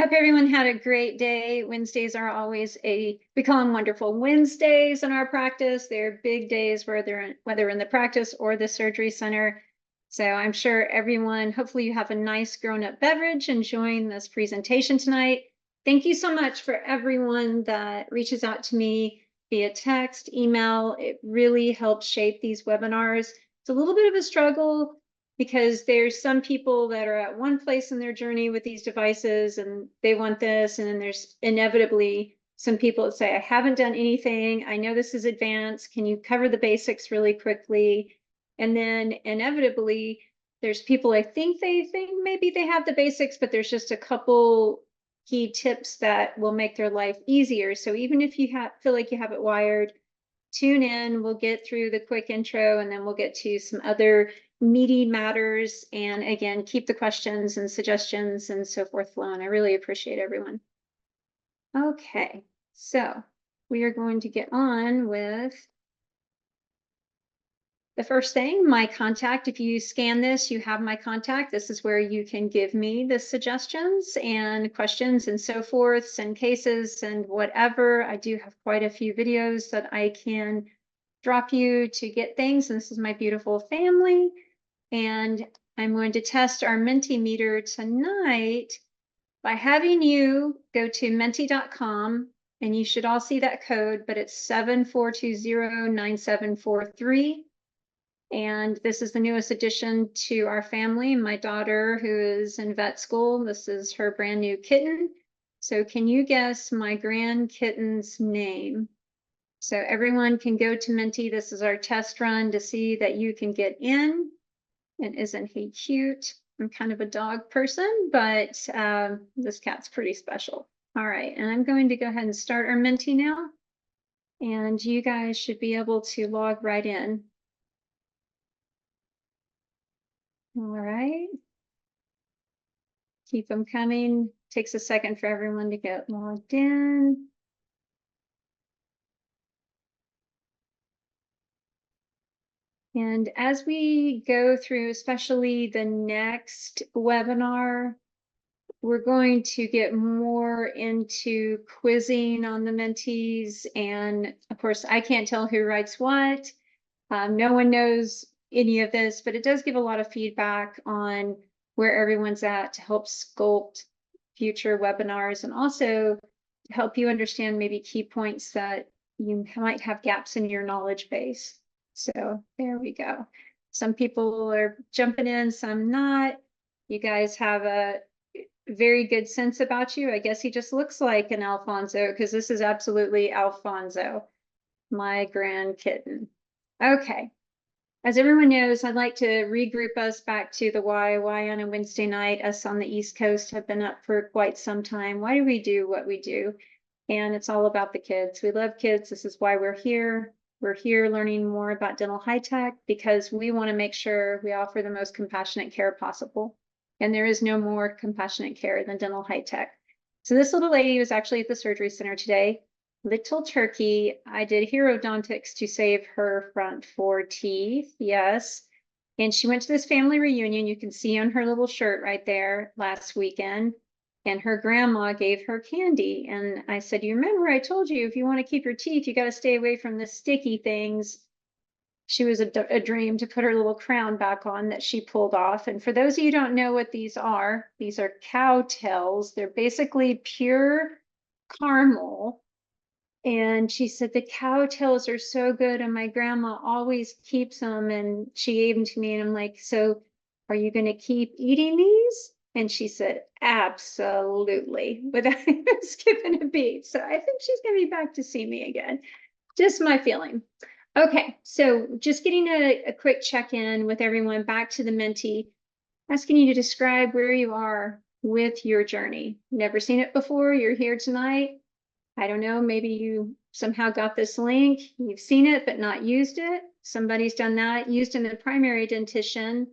hope everyone had a great day. Wednesdays are always we call them wonderful Wednesdays in our practice. They're big days whether in the practice or the surgery center. So I'm sure everyone, hopefully you have a nice grown-up beverage enjoying this presentation tonight. Thank you so much for everyone that reaches out to me via text, email. It really helps shape these webinars. It's a little bit of a struggle because there's some people that are at one place in their journey with these devices and they want this. And then there's inevitably some people that say, I haven't done anything. I know this is advanced. Can you cover the basics really quickly? And then inevitably, there's people I think they think maybe they have the basics, but there's just a couple key tips that will make their life easier. So even if you feel like you have it wired, tune in. We'll get through the quick intro and then we'll get to some other meaty matters. And again, keep the questions and suggestions and so forth flowing. I really appreciate everyone. Okay, so we are going to get on with the first thing, my contact. If you scan this, you have my contact. This is where you can give me the suggestions and questions and so forth, send cases and whatever. I do have quite a few videos that I can drop you to get things. And this is my beautiful family. And I'm going to test our Mentimeter tonight by having you go to menti.com, and you should all see that code, but it's 74209743. And this is the newest addition to our family. My daughter, who is in vet school, this is her brand new kitten. So can you guess my grand kitten's name? So everyone can go to Menti. This is our test run to see that you can get in. And isn't he cute? I'm kind of a dog person, but this cat's pretty special. All right, and I'm going to go ahead and start our Menti now. And you guys should be able to log right in. All right. Keep them coming. Takes a second for everyone to get logged in. And as we go through, especially the next webinar, we're going to get more into quizzing on the mentees. And of course, I can't tell who writes what. No one knows any of this, but it does give a lot of feedback on where everyone's at to help sculpt future webinars and also to help you understand maybe key points that you might have gaps in your knowledge base. So there we go. Some people are jumping in, some not. You guys have a very good sense about you. I guess he just looks like an Alfonso because this is absolutely Alfonso, my grand kitten. Okay. As everyone knows, I'd like to regroup us back to the why on a Wednesday night. Us on the East Coast have been up for quite some time. Why do we do what we do? And it's all about the kids. We love kids. This is why we're here. We're here learning more about dental high tech because we want to make sure we offer the most compassionate care possible. And there is no more compassionate care than dental high tech. So this little lady was actually at the surgery center today. Little turkey. I did Herodontics to save her front 4 teeth. Yes. And she went to this family reunion. You can see on her little shirt right there last weekend. And her grandma gave her candy. And I said, you remember I told you if you want to keep your teeth, you got to stay away from the sticky things. She was a dream to put her little crown back on that she pulled off. And for those of you who don't know what these are cow tails. They're basically pure caramel. And she said, the cow tails are so good. And my grandma always keeps them. And she gave them to me. And I'm like, so are you going to keep eating these? And she said, absolutely, without skipping a beat. So I think she's going to be back to see me again. Just my feeling. Okay, so just getting a quick check-in with everyone back to the Menti, asking you to describe where you are with your journey. Never seen it before. You're here tonight. I don't know, maybe you somehow got this link, you've seen it, but not used it. Somebody's done that, used in the primary dentition,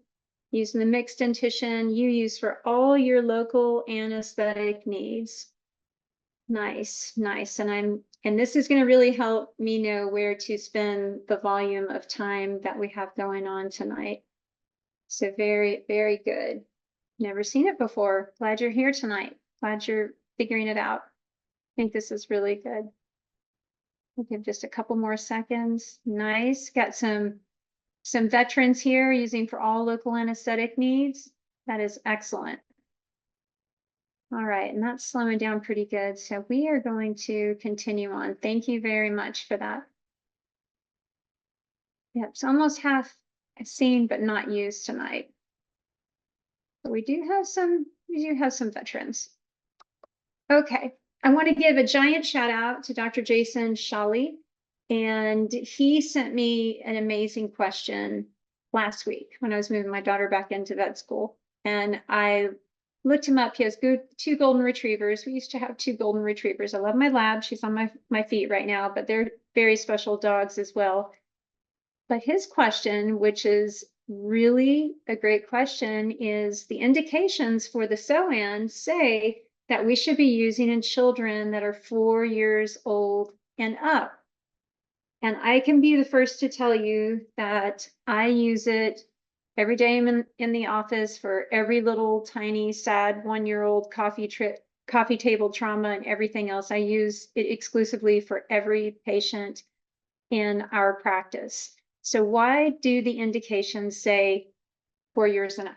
used in the mixed dentition, you use for all your local anesthetic needs. Nice, nice. And this is going to really help me know where to spend the volume of time that we have going on tonight. So very, very good. Never seen it before. Glad you're here tonight. Glad you're figuring it out. I think this is really good. We'll give just a couple more seconds. Nice. Got some veterans here using for all local anesthetic needs. That is excellent. All right, and that's slowing down pretty good. So we are going to continue on. Thank you very much for that. Yep, it's almost half seen but not used tonight. But we do have some veterans. Okay, I want to give a giant shout out to Dr. Jason Shawley. And he sent me an amazing question last week when I was moving my daughter back into vet school. And I looked him up. He has two golden retrievers. We used to have 2 golden retrievers. I love my lab. She's on my feet right now, but they're very special dogs as well. But his question, which is really a great question, is the indications for the SOAN say that we should be using in children that are 4 years old and up. And I can be the first to tell you that I use it every day. I'm in the office for every little tiny sad 1-year-old coffee table trauma and everything else. I use it exclusively for every patient in our practice. So why do the indications say 4 years and up?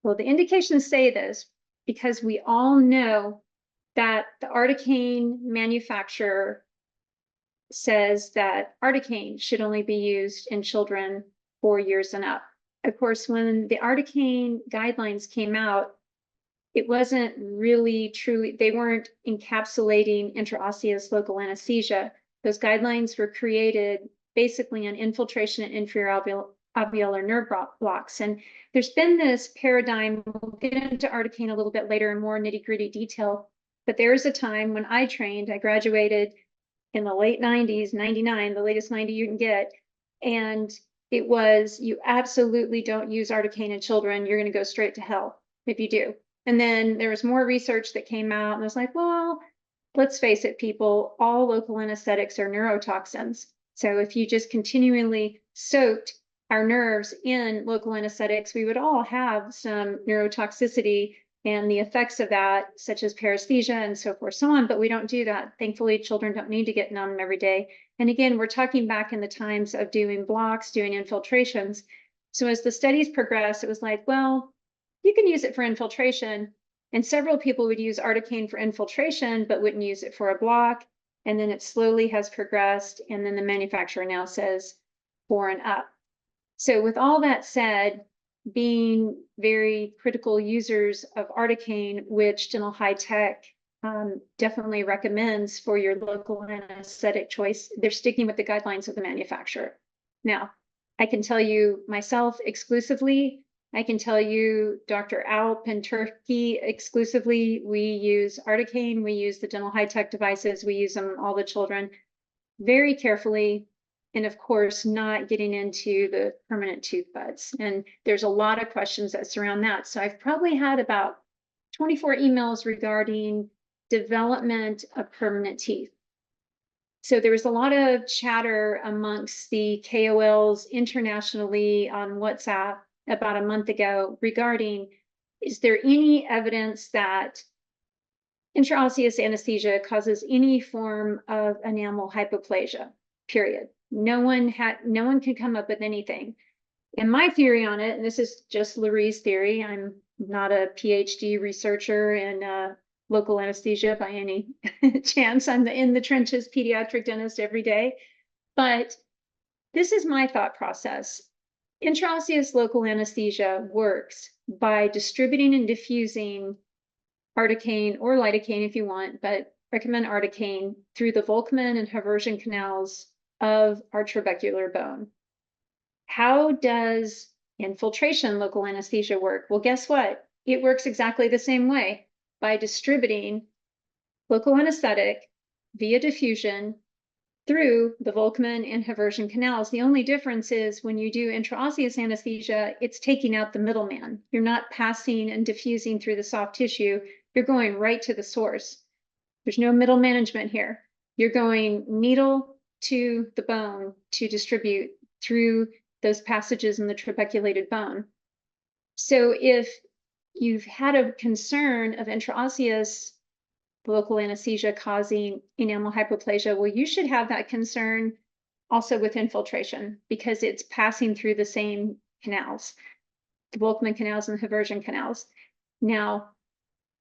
Well, the indications say this because we all know that the Articaine manufacturer says that Articaine should only be used in children 4 years and up. Of course, when the Articaine guidelines came out, it wasn't really truly, they weren't encapsulating intraosseous local anesthesia. Those guidelines were created basically on infiltration and inferior alveolar nerve blocks. And there's been this paradigm, we'll get into Articaine a little bit later in more nitty-gritty detail, but there was a time when I trained, I graduated in the late 90s, 99, the latest 90 you can get. And it was, you absolutely don't use Articaine in children. You're going to go straight to hell if you do. And then there was more research that came out and it was like, well, let's face it, people, all local anesthetics are neurotoxins. So if you just continually soaked our nerves in local anesthetics, we would all have some neurotoxicity and the effects of that, such as paresthesia and so forth, so on, but we don't do that. Thankfully, children don't need to get numb every day. And again, we're talking back in the times of doing blocks, doing infiltrations. So as the studies progressed, it was like, well, you can use it for infiltration. And several people would use Articaine for infiltration, but wouldn't use it for a block. And then it slowly has progressed. And then the manufacturer now says 4 and up. So with all that said, being very critical users of Articaine, which Dental High Tech definitely recommends for your local anesthetic choice, they're sticking with the guidelines of the manufacturer. Now, I can tell you myself exclusively, I can tell you Dr. Alp in Turkey exclusively, we use Articaine, we use the Dental High Tech devices, we use them on all the children very carefully. And of course, not getting into the permanent tooth buds. And there's a lot of questions that surround that. So I've probably had about 24 emails regarding development of permanent teeth. So there was a lot of chatter amongst the KOLs internationally on WhatsApp about a month ago regarding, is there any evidence that intraosseous anesthesia causes any form of enamel hypoplasia, period. No one can come up with anything. And my theory on it, and this is just Lurie's theory, I'm not a PhD researcher in local anesthesia by any chance. I'm in the trenches pediatric dentist every day. But this is my thought process. Intraosseous local anesthesia works by distributing and diffusing Articaine or lidocaine if you want, but recommend Articaine through the Volkmann and Haversian canals of our trabecular bone. How does infiltration local anesthesia work? Well, guess what? It works exactly the same way, by distributing local anesthetic via diffusion through the Volkmann and Haversian canals. The only difference is when you do intraosseous anesthesia, it's taking out the middleman. You're not passing and diffusing through the soft tissue. You're going right to the source. There's no middle management here. You're going needle to the bone to distribute through those passages in the trabeculated bone. So if you've had a concern of intraosseous local anesthesia causing enamel hypoplasia. Well, you should have that concern also with infiltration because it's passing through the same canals, the Volkmann canals and the Haversian canals. Now,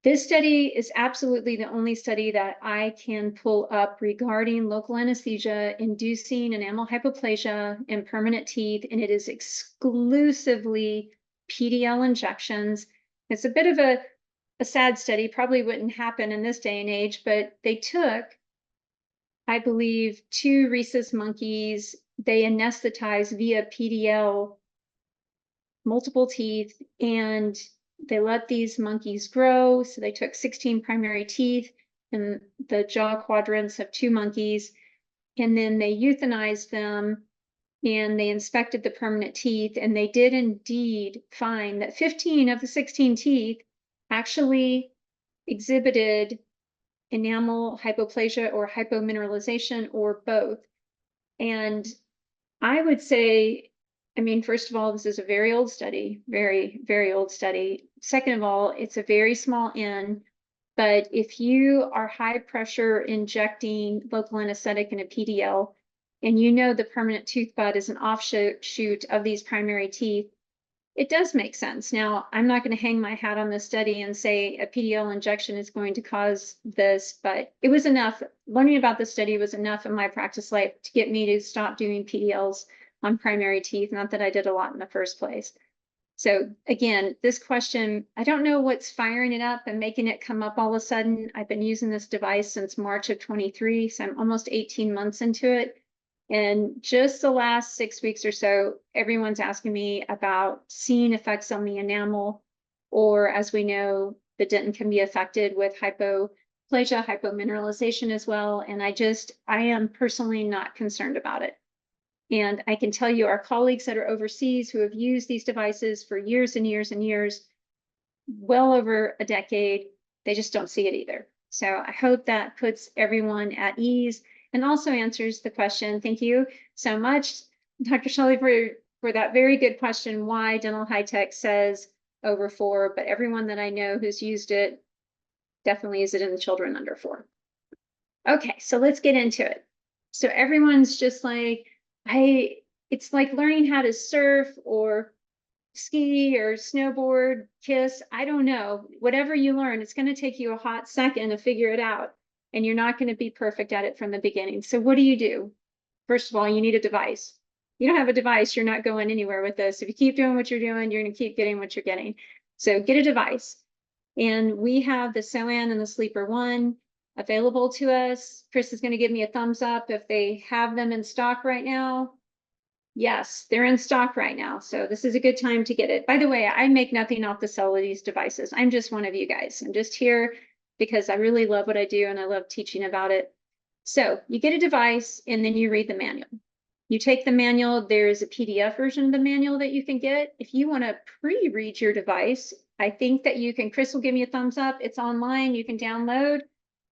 this study is absolutely the only study that I can pull up regarding local anesthesia inducing enamel hypoplasia in permanent teeth, and it is exclusively PDL injections. It's a bit of a sad study, probably wouldn't happen in this day and age, but they took, I believe, 2 rhesus monkeys. They anesthetized via PDL multiple teeth, and they let these monkeys grow. So they took 16 primary teeth and the jaw quadrants of 2 monkeys, and then they euthanized them and they inspected the permanent teeth, and they did indeed find that 15 of the 16 teeth actually exhibited enamel hypoplasia or hypomineralization or both. And I would say, I mean, first of all, this is a very old study, very, very old study. Second of all, it's a very small N, but if you are high pressure injecting local anesthetic in a PDL, and you know the permanent tooth bud is an offshoot of these primary teeth, it does make sense. Now, I'm not going to hang my hat on this study and say a PDL injection is going to cause this, but it was enough. Learning about this study was enough in my practice life to get me to stop doing PDLs on primary teeth. Not that I did a lot in the first place. So again, this question, I don't know what's firing it up and making it come up all of a sudden. I've been using this device since March of 23, so I'm almost 18 months into it. And just the last 6 weeks or so, everyone's asking me about seeing effects on the enamel, or as we know, the dentin can be affected with hypoplasia, hypomineralization as well. And I am personally not concerned about it. And I can tell you our colleagues that are overseas who have used these devices for years and years and years, well over a decade, they just don't see it either. So I hope that puts everyone at ease and also answers the question. Thank you so much, Dr. Shelley, for that very good question, why Dental High Tech says over 4, but everyone that I know who's used it definitely use it in the children under 4. Okay, so let's get into it. So everyone's just like, it's like learning how to surf or ski or snowboard, kiss, I don't know. Whatever you learn, it's going to take you a hot second to figure it out, and you're not going to be perfect at it from the beginning. So what do? First of all, you need a device. You don't have a device, you're not going anywhere with this. If you keep doing what you're doing, you're going to keep getting what you're getting. So get a device. And we have the SOAN and the Sleeper One available to us. Chris is going to give me a thumbs up if they have them in stock right now. Yes, they're in stock right now. So this is a good time to get it. By the way, I make nothing off the sell of these devices. I'm just one of you guys. I'm just here because I really love what I do and I love teaching about it. So you get a device and then you read the manual. You take the manual, there's a PDF version of the manual that you can get. If you want to pre-read your device, I think that you can, Chris will give me a thumbs up. It's online. You can download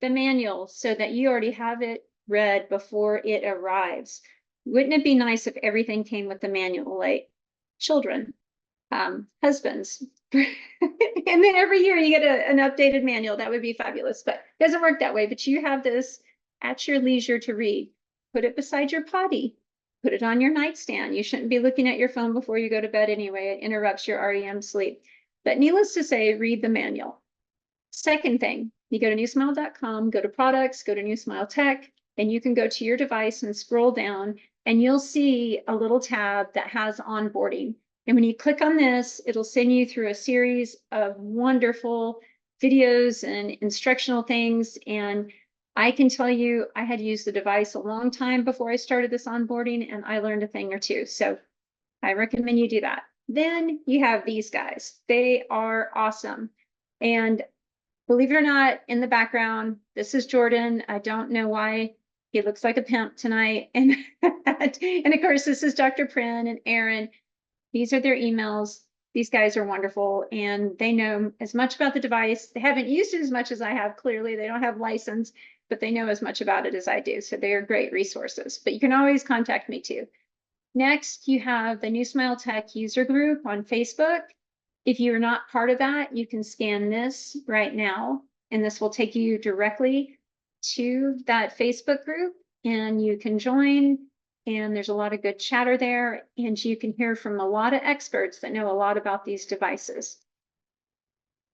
the manual so that you already have it read before it arrives. Wouldn't it be nice if everything came with the manual, like children, husbands, and then every year you get an updated manual? That would be fabulous, but it doesn't work that way. But you have this at your leisure to read. Put it beside your potty. Put it on your nightstand. You shouldn't be looking at your phone before you go to bed anyway. It interrupts your REM sleep. But needless to say, read the manual. Second thing, you go to newsmile.com, go to products, go to NewSmile Tech, and you can go to your device and scroll down, and you'll see a little tab that has onboarding. And when you click on this, it'll send you through a series of wonderful videos and instructional things. And I can tell you, I had used the device a long time before I started this onboarding, and I learned a thing or two. So I recommend you do that. Then you have these guys. They are awesome. And believe it or not, in the background, this is Jordan. I don't know why he looks like a pimp tonight. And, and of course, this is Dr. Prin and Aaron. These are their emails. These guys are wonderful, and they know as much about the device. They haven't used it as much as I have, clearly. They don't have license, but they know as much about it as I do. So they are great resources, but you can always contact me too. Next, you have the NewSmile Tech user group on Facebook. If you're not part of that, you can scan this right now. and this will take you directly to that Facebook group, and you can join, and there's a lot of good chatter there, and you can hear from a lot of experts that know a lot about these devices.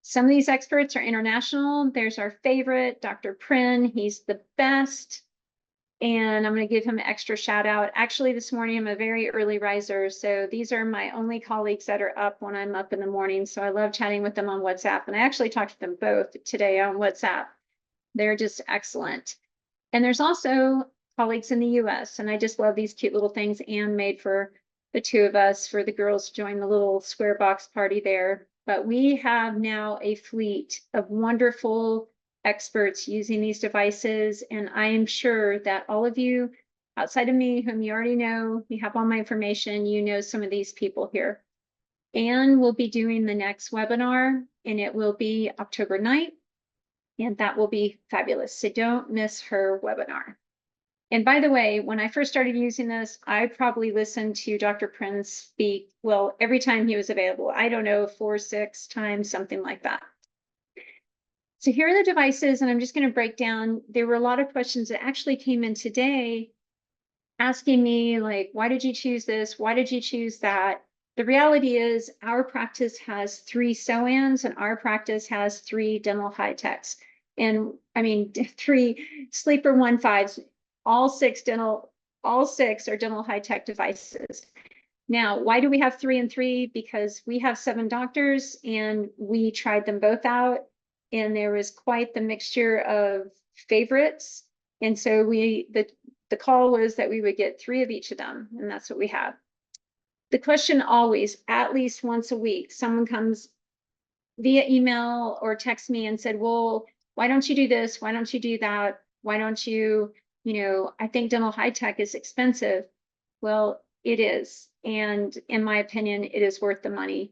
Some of these experts are international. There's our favorite, Dr. Prin. He's the best. And I'm going to give him an extra shout out. Actually, this morning I'm a very early riser, so these are my only colleagues that are up when I'm up in the morning. So I love chatting with them on WhatsApp, and I actually talked to them both today on WhatsApp. They're just excellent. And there's also colleagues in the US, and I just love these cute little things Anne made for the two of us, for the girls to join the little square box party there. But we have now a fleet of wonderful experts using these devices, and I am sure that all of you outside of me, whom you already know, you have all my information, you know some of these people here. Anne will be doing the next webinar, and it will be October 9th. And that will be fabulous. So don't miss her webinar. And by the way, when I first started using this, I probably listened to Dr. Prince speak, well, every time he was available. I don't know, 4, 6 times, something like that. So here are the devices, and I'm just going to break down. There were a lot of questions that actually came in today asking me, like, why did you choose this? Why did you choose that? The reality is our practice has 3 SOANs, and our practice has 3 dental high techs. And I mean, 3 sleeper 1.5s, all 6 are dental high tech devices. Now, why do we have 3 and 3? Because we have 7 doctors, and we tried them both out, and there was quite the mixture of favorites. And so the call was that we would get 3 of each of them, and that's what we have. The question always, at least once a week, someone comes via email or text me and said, well, why don't you do this? Why don't you do that? Why don't you, I think dental high tech is expensive. Well, it is. And in my opinion, it is worth the money,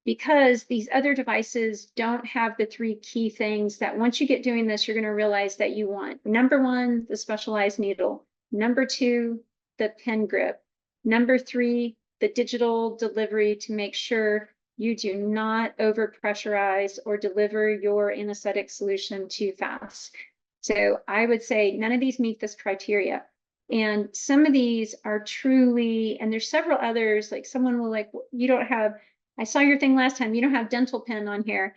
because these other devices don't have the 3 key things that once you get doing this, you're going to realize that you want. Number 1, the specialized needle. Number 2, the pen grip. Number 3, the digital delivery to make sure you do not overpressurize or deliver your anesthetic solution too fast. So I would say none of these meet this criteria. And some of these are truly, and there's several others, like someone will like, you don't have, I saw your thing last time, you don't have dental pen on here.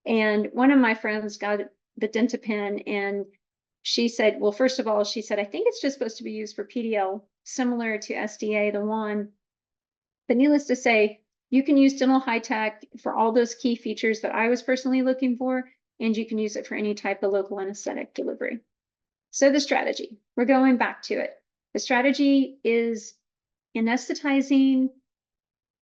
And one of my friends got the DentaPen, and she said, well, first of all, she said, I think it's just supposed to be used for PDL, similar to SDA, the one. But needless to say, you can use dental high tech for all those key features that I was personally looking for, and you can use it for any type of local anesthetic delivery. So the strategy, we're going back to it. The strategy is anesthetizing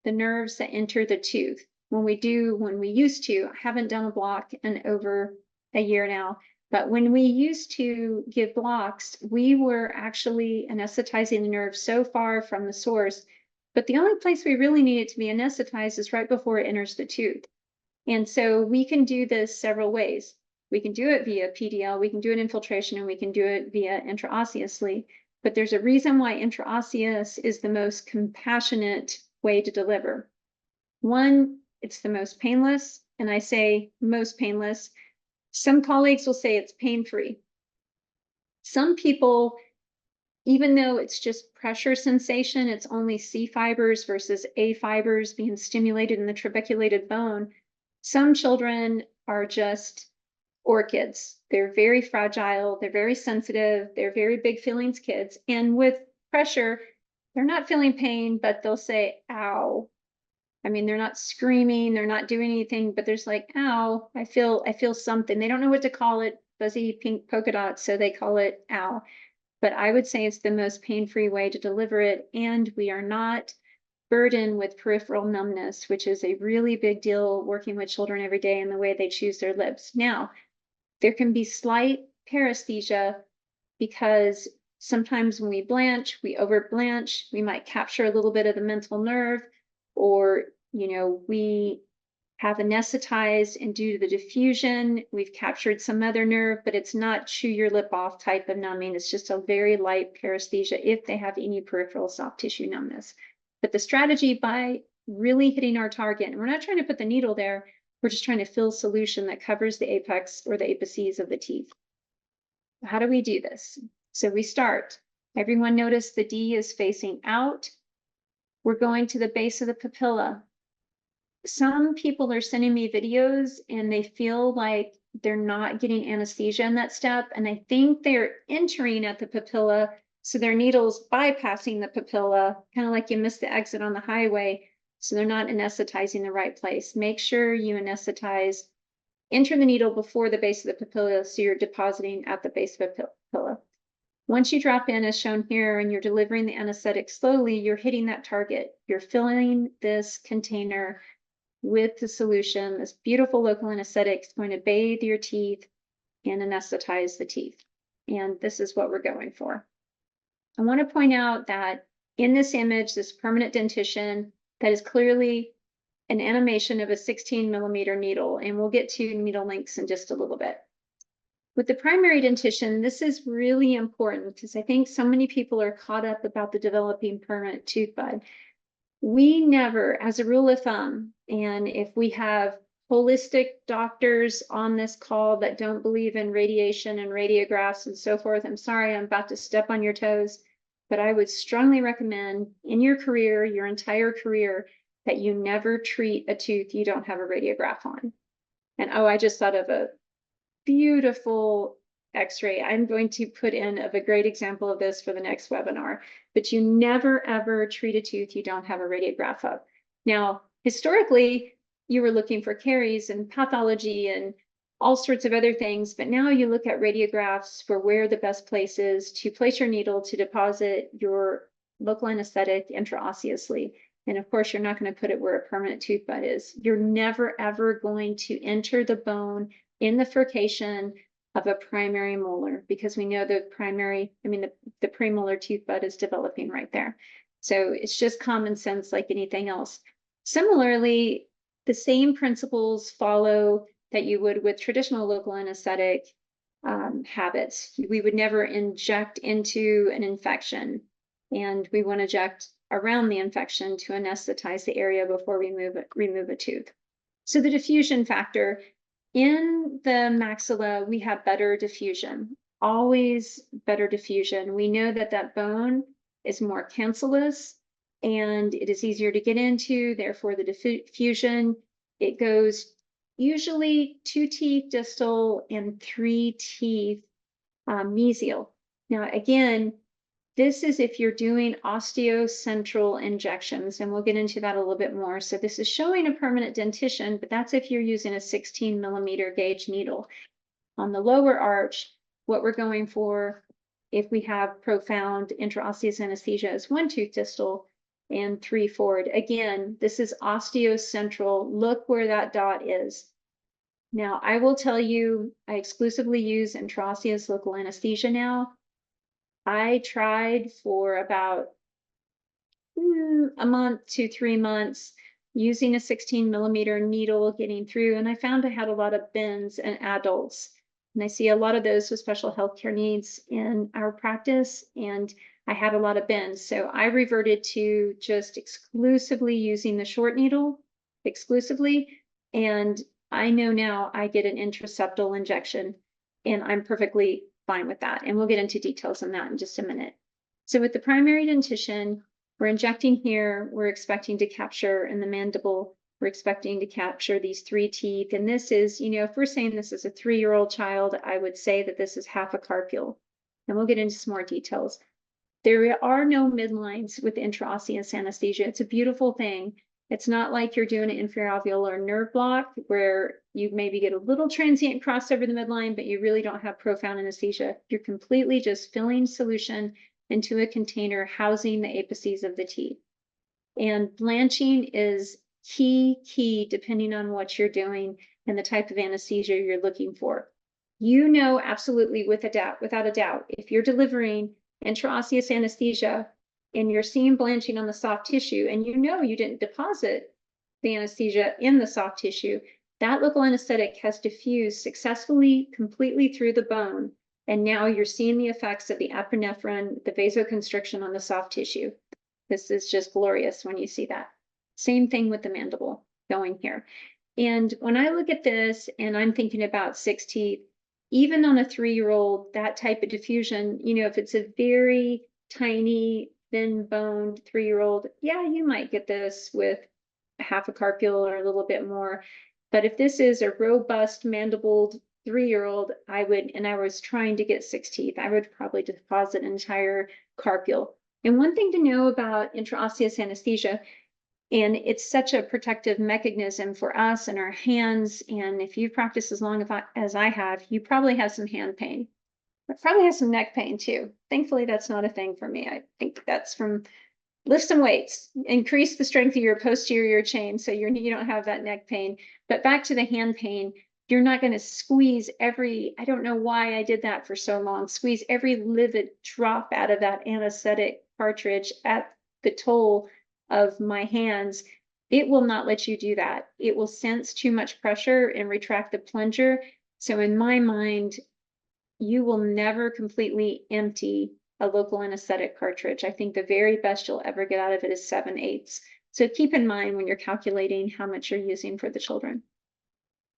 the nerves that enter the tooth. When we used to, I haven't done a block in over a year now, but when we used to give blocks, we were actually anesthetizing the nerve so far from the source. But the only place we really need it to be anesthetized is right before it enters the tooth. And so we can do this several ways. We can do it via PDL, we can do it infiltration, and we can do it via intraosseously. But there's a reason why intraosseous is the most compassionate way to deliver. One, it's the most painless, and I say most painless. Some colleagues will say it's pain-free. Some people, even though it's just pressure sensation, it's only C fibers versus A fibers being stimulated in the trabeculated bone. Some children are just orchids. They're very fragile, they're very sensitive, they're very big feelings kids. And with pressure, they're not feeling pain, but they'll say, ow. I mean, they're not screaming, they're not doing anything, but there's like, ow, I feel something. They don't know what to call it, fuzzy pink polka dots, so they call it ow. But I would say it's the most pain-free way to deliver it, and we are not burdened with peripheral numbness, which is a really big deal working with children every day in the way they choose their lips. Now, there can be slight paresthesia because sometimes when we blanch, we over blanch, we might capture a little bit of the mental nerve, or, we have anesthetized, and due to the diffusion, we've captured some other nerve, but it's not chew your lip off type of numbing. It's just a very light paresthesia if they have any peripheral soft tissue numbness. But the strategy, by really hitting our target, and we're not trying to put the needle there, We're just trying to fill solution that covers the apex or the apices of the teeth. How do we do this? So we start. Everyone notice the D is facing out. We're going to the base of the papilla. Some people are sending me videos and they feel like they're not getting anesthesia in that step. And I think they're entering at the papilla. So their needle's bypassing the papilla, kind of like you missed the exit on the highway. So they're not anesthetizing the right place. Make sure you anesthetize, enter the needle before the base of the papilla. So you're depositing at the base of the papilla. Once you drop in, as shown here, and you're delivering the anesthetic slowly, you're hitting that target. You're filling this container with the solution. This beautiful local anesthetic is going to bathe your teeth and anesthetize the teeth. And this is what we're going for. I want to point out that in this image, this permanent dentition, that is clearly an animation of a 16mm needle, and we'll get to needle lengths in just a little bit. With the primary dentition, this is really important because I think so many people are caught up about the developing permanent tooth bud. We never, as a rule of thumb, and if we have holistic doctors on this call that don't believe in radiation and radiographs and so forth, I'm sorry, I'm about to step on your toes, but I would strongly recommend in your career, your entire career, that you never treat a tooth you don't have a radiograph on. And oh, I just thought of a beautiful X-ray I'm going to put in of a great example of this for the next webinar, but you never ever treat a tooth you don't have a radiograph of. Now, historically, you were looking for caries and pathology and all sorts of other things, but now you look at radiographs for where the best place is to place your needle to deposit your local anesthetic intraosseously. And of course, you're not going to put it where a permanent tooth bud is. You're never ever going to enter the bone in the furcation of a primary molar, because we know the the premolar tooth bud is developing right there. So it's just common sense like anything else. Similarly, the same principles follow that you would with traditional local anesthetic habits. We would never inject into an infection, and we want to inject around the infection to anesthetize the area before we remove a tooth. So the diffusion factor, in the maxilla, we have better diffusion, always better diffusion. We know that that bone is more cancellous and it is easier to get into, therefore the diffusion, it goes usually 2 teeth distal and 3 teeth mesial. Now, again, this is if you're doing osteocentral injections, and we'll get into that a little bit more. So this is showing a permanent dentition, but that's if you're using a 16mm gauge needle. On the lower arch, what we're going for, if we have profound intraosseous anesthesia, is 1 tooth distal and 3 forward. Again, this is osteocentral. Look where that dot is. Now, I will tell you, I exclusively use intraosseous local anesthesia now. I tried for about a month to 3 months using a 16mm needle getting through, and I found I had a lot of bends in adults. And I see a lot of those with special healthcare needs in our practice, and I had a lot of bends. So I reverted to just exclusively using the short needle, exclusively. And I know now I get an intraseptal injection, and I'm perfectly fine with that. And we'll get into details on that in just a minute. So with the primary dentition, we're injecting here, we're expecting to capture in the mandible, we're expecting to capture these 3 teeth. And this is, if we're saying this is a 3-year-old child, I would say that this is half a carpule. And we'll get into some more details. There are no midlines with intraosseous anesthesia. It's a beautiful thing. It's not like you're doing an inferior nerve block where you maybe get a little transient crossover the midline, but you really don't have profound anesthesia. You're completely just filling solution into a container housing the apices of the teeth. And blanching is key, depending on what you're doing and the type of anesthesia you're looking for. Absolutely without a doubt, if you're delivering intraosseous anesthesia and you're seeing blanching on the soft tissue, and you didn't deposit the anesthesia in the soft tissue, that local anesthetic has diffused successfully, completely through the bone, and now you're seeing the effects of the epinephrine, the vasoconstriction on the soft tissue. This is just glorious when you see that. Same thing with the mandible going here. And when I look at this and I'm thinking about 6 teeth, even on a 3-year-old, that type of diffusion, if it's a very tiny, thin boned 3-year-old, yeah, you might get this with half a carpule or a little bit more. But if this is a robust mandibled 3-year-old, and I was trying to get 6 teeth, I would probably deposit an entire carpule. And one thing to know about intraosseous anesthesia, and it's such a protective mechanism for us and our hands. And if you've practiced as long as I have, you probably have some hand pain. But probably have some neck pain too. Thankfully, that's not a thing for me. I think that's from lift some weights, increase the strength of your posterior chain so you don't have that neck pain. But back to the hand pain, you're not going to squeeze I don't know why I did that for so long, squeeze every livid drop out of that anesthetic cartridge at the toe of my hands. It will not let you do that. It will sense too much pressure and retract the plunger. So in my mind, you will never completely empty a local anesthetic cartridge. I think the very best you'll ever get out of it is 7/8. So keep in mind when you're calculating how much you're using for the children.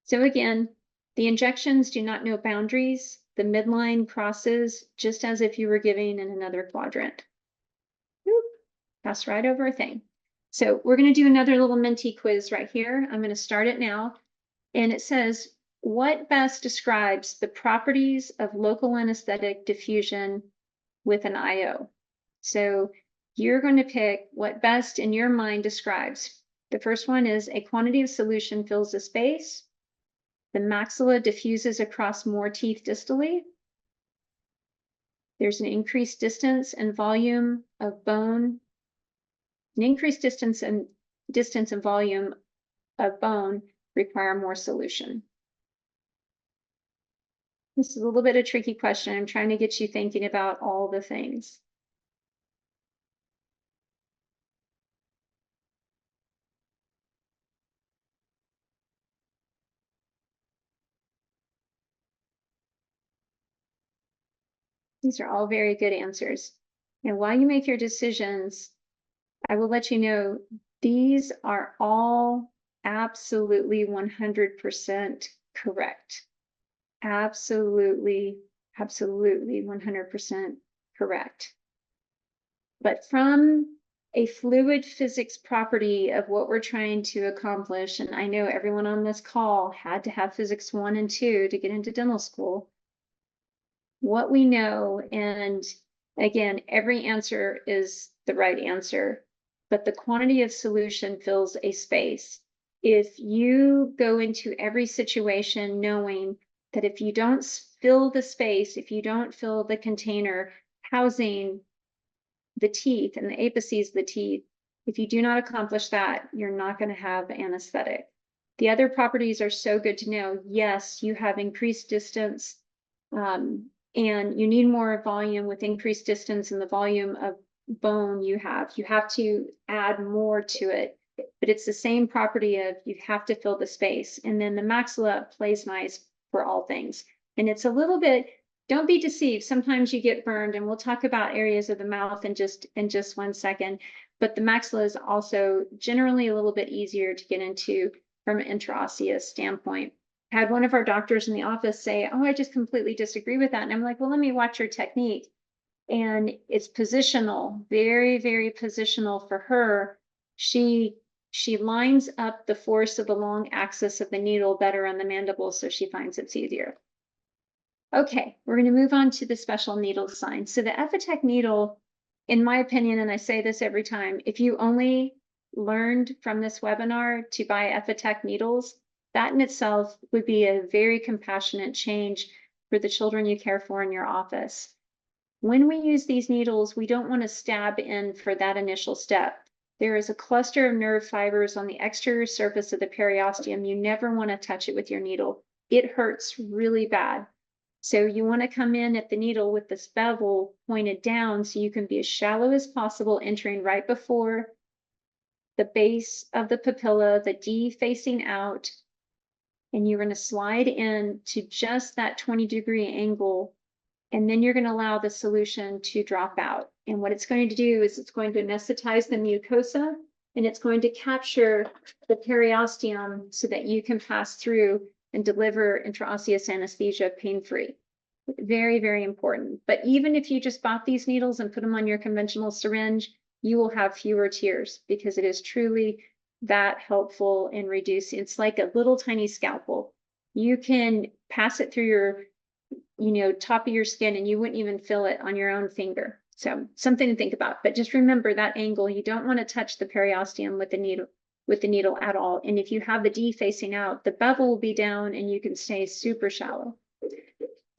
So again, the injections do not know boundaries. The midline crosses just as if you were giving in another quadrant. Whoop, pass right over a thing. So we're going to do another little Menti quiz right here. I'm going to start it now. And it says, what best describes the properties of local anesthetic diffusion with an IO? So you're going to pick what best in your mind describes. The first one is a quantity of solution fills the space. The maxilla diffuses across more teeth distally. There's an increased distance and volume of bone. An increased distance and volume of bone require more solution. This is a little bit of a tricky question. I'm trying to get you thinking about all the things. These are all very good answers. And while you make your decisions, I will let you know these are all absolutely 100% correct. Absolutely, absolutely 100% correct. But from a fluid physics property of what we're trying to accomplish, and I know everyone on this call had to have physics 1 and 2 to get into dental school, what we know, and again, every answer is the right answer, but the quantity of solution fills a space. If you go into every situation knowing that if you don't fill the space, if you don't fill the container housing the teeth and the apices of the teeth, if you do not accomplish that, you're not going to have anesthetic. The other properties are so good to know. Yes, you have increased distance, and you need more volume with increased distance and the volume of bone you have. You have to add more to it, but it's the same property of you have to fill the space. And then the maxilla plays nice for all things. And it's a little bit, don't be deceived. Sometimes you get burned, and we'll talk about areas of the mouth in just 1 second. But the maxilla is also generally a little bit easier to get into from an intraosseous standpoint. Had one of our doctors in the office say, "Oh, I just completely disagree with that." And I'm like, "Well, let me watch your technique." And it's positional, very, very positional for her. She lines up the force of the long axis of the needle better on the mandible, so she finds it's easier. Okay, we're going to move on to the special needle design. So the Epitech needle, in my opinion, and I say this every time, if you only learned from this webinar to buy Epitech needles, that in itself would be a very compassionate change for the children you care for in your office. When we use these needles, we don't want to stab in for that initial step. There is a cluster of nerve fibers on the exterior surface of the periosteum. You never want to touch it with your needle. It hurts really bad. So you want to come in at the needle with this bevel pointed down so you can be as shallow as possible, entering right before the base of the papilla, the D facing out, and you're going to slide in to just that 20-degree angle, and then you're going to allow the solution to drop out. And what it's going to do is it's going to anesthetize the mucosa and it's going to capture the periosteum so that you can pass through and deliver intraosseous anesthesia pain-free. Very, very important. But even if you just bought these needles and put them on your conventional syringe, you will have fewer tears because it is truly that helpful in reducing. It's like a little tiny scalpel. You can pass it through your, top of your skin and you wouldn't even feel it on your own finger. So something to think about. But just remember that angle. You don't want to touch the periosteum with the needle at all. And if you have the D facing out, the bevel will be down and you can stay super shallow.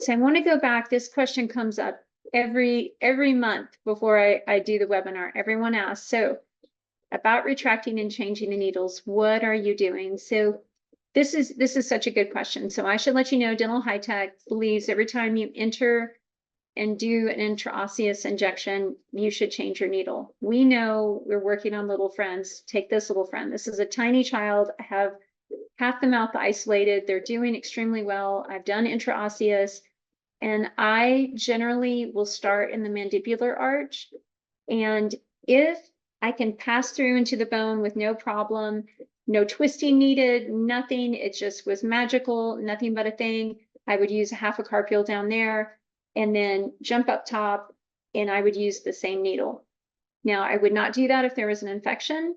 So I want to go back. This question comes up every month before I do the webinar. Everyone asks, so about retracting and changing the needles, what are you doing? So this is such a good question. So I should let you know, Dental High Tech believes every time you enter and do an intraosseous injection, you should change your needle. We know we're working on little friends. Take this little friend. This is a tiny child. I have half the mouth isolated. They're doing extremely well. I've done intraosseous. And I generally will start in the mandibular arch. And if I can pass through into the bone with no problem, no twisting needed, nothing, it just was magical, nothing but a thing, I would use a half a carpule down there and then jump up top and I would use the same needle. Now, I would not do that if there was an infection.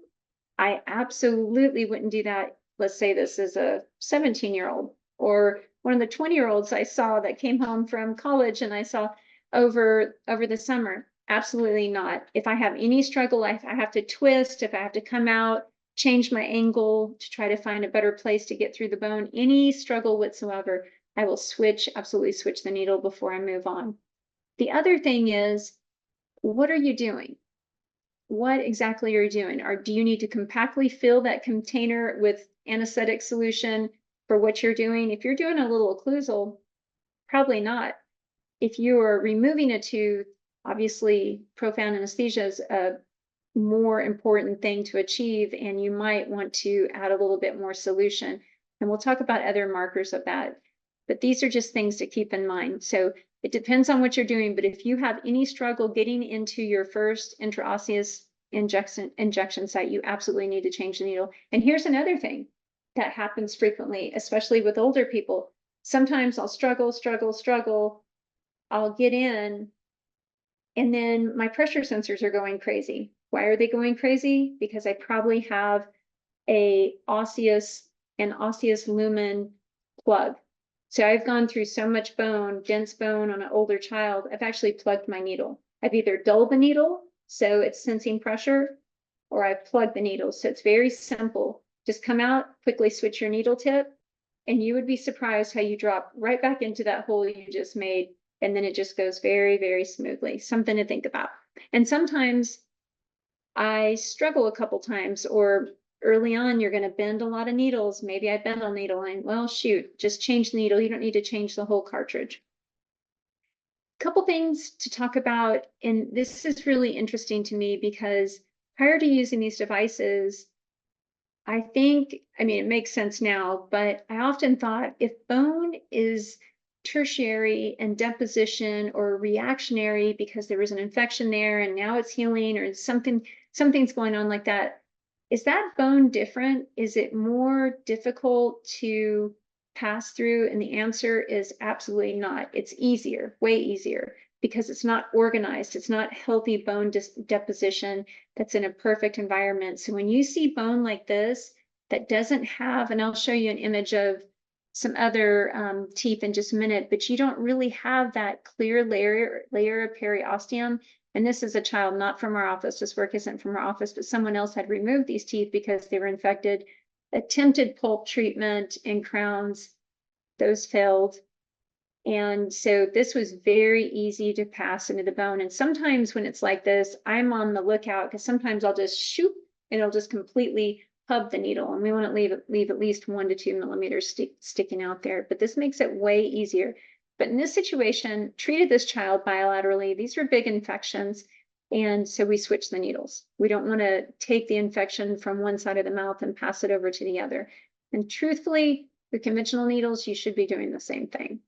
I absolutely wouldn't do that. Let's say this is a 17-year-old or one of the 20-year-olds I saw that came home from college and I saw over the summer. Absolutely not. If I have any struggle, I have to twist, if I have to come out, change my angle to try to find a better place to get through the bone, any struggle whatsoever, I will absolutely switch the needle before I move on. The other thing is, what are you doing? What exactly are you doing? Or do you need to compactly fill that container with anesthetic solution for what you're doing? If you're doing a little occlusal, probably not. If you are removing a tooth, obviously profound anesthesia is a more important thing to achieve, and you might want to add a little bit more solution. And we'll talk about other markers of that. But these are just things to keep in mind. So it depends on what you're doing, but if you have any struggle getting into your first intraosseous injection site, you absolutely need to change the needle. And here's another thing that happens frequently, especially with older people. Sometimes I'll struggle. I'll get in, and then my pressure sensors are going crazy. Why are they going crazy? Because I probably have an osseous lumen plug. So I've gone through so much bone, dense bone on an older child, I've actually plugged my needle. I've either dulled the needle, so it's sensing pressure, or I've plugged the needle. So it's very simple. Just come out, quickly switch your needle tip, and you would be surprised how you drop right back into that hole you just made. And then it just goes very, very smoothly. Something to think about. And sometimes I struggle a couple times, or early on, you're going to bend a lot of needles. Maybe I bend a needle and, well, shoot, just change the needle. You don't need to change the whole cartridge. Couple things to talk about, and this is really interesting to me because prior to using these devices, I mean, it makes sense now, but I often thought if bone is tertiary and deposition or reactionary because there was an infection there and now it's healing or something's going on like that, is that bone different? Is it more difficult to pass through? And the answer is absolutely not. It's easier, way easier, because it's not organized. It's not healthy bone deposition that's in a perfect environment. So when you see bone like this that doesn't have, and I'll show you an image of some other teeth in just a minute, but you don't really have that clear layer of periosteum. And this is a child not from our office. This work isn't from our office, but someone else had removed these teeth because they were infected, attempted pulp treatment and crowns. Those failed. And so this was very easy to pass into the bone. And sometimes when it's like this, I'm on the lookout because sometimes I'll just shoot and it'll just completely hub the needle. And we want to leave at least 1 to 2 millimeters sticking out there. But this makes it way easier. But in this situation, treated this child bilaterally. These were big infections. And so we switched the needles. We don't want to take the infection from one side of the mouth and pass it over to the other. And truthfully, with conventional needles, you should be doing the same thing.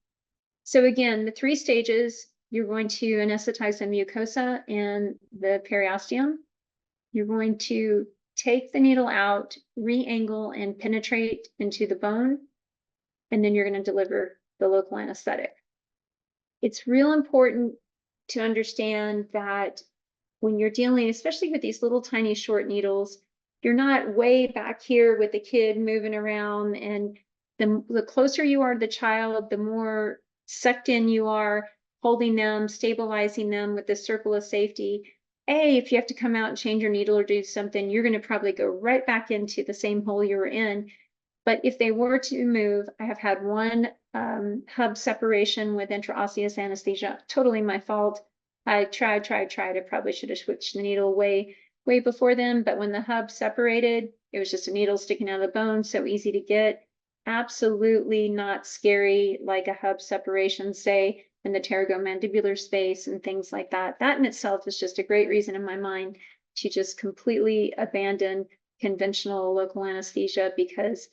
So again, the 3 stages, you're going to anesthetize the mucosa and the periosteum. You're going to take the needle out, re-angle, and penetrate into the bone, and then you're going to deliver the local anesthetic. It's real important to understand that when you're dealing, especially with these little tiny short needles, you're not way back here with the kid moving around. And the closer you are to the child, the more sucked in you are, holding them, stabilizing them with this circle of safety. If you have to come out and change your needle or do something, you're going to probably go right back into the same hole you were in. But if they were to move, I have had one hub separation with intraosseous anesthesia, totally my fault. I tried. I probably should have switched the needle way before then, but when the hub separated, it was just a needle sticking out of the bone, so easy to get. Absolutely not scary like a hub separation, say, in the pterygomandibular space and things like that. That in itself is just a great reason in my mind to just completely abandon conventional local anesthesia, because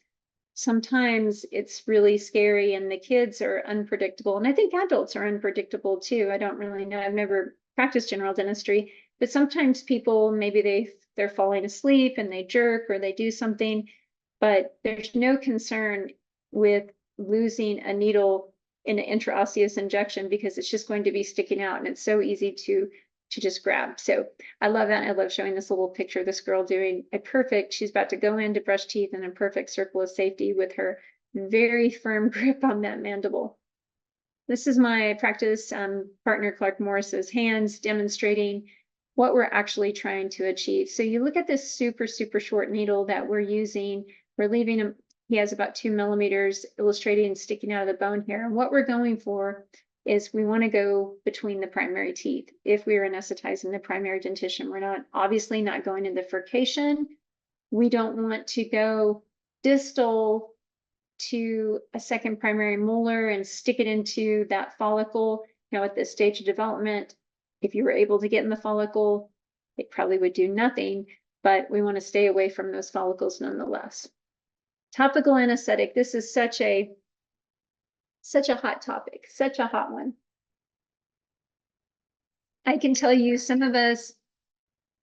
sometimes it's really scary and the kids are unpredictable. And I think adults are unpredictable too. I don't really know. I've never practiced general dentistry, but sometimes people, maybe they're falling asleep and they jerk or they do something, but there's no concern with losing a needle in an intraosseous injection because it's just going to be sticking out and it's so easy to just grab. So I love that. I love showing this little picture of this girl doing a perfect, she's about to go in to brush teeth in a perfect circle of safety with her very firm grip on that mandible. This is my practice partner, Clark Morris's hands demonstrating what we're actually trying to achieve. So you look at this super, super short needle that we're using. We're leaving him, he has about 2 millimeters illustrating sticking out of the bone here. And what we're going for is we want to go between the primary teeth. If we are anesthetizing the primary dentition, we're not obviously not going into furcation. We don't want to go distal to a second primary molar and stick it into that follicle. At this stage of development, if you were able to get in the follicle, it probably would do nothing, but we want to stay away from those follicles nonetheless. Topical anesthetic. This is such a hot topic, such a hot one. I can tell you some of us,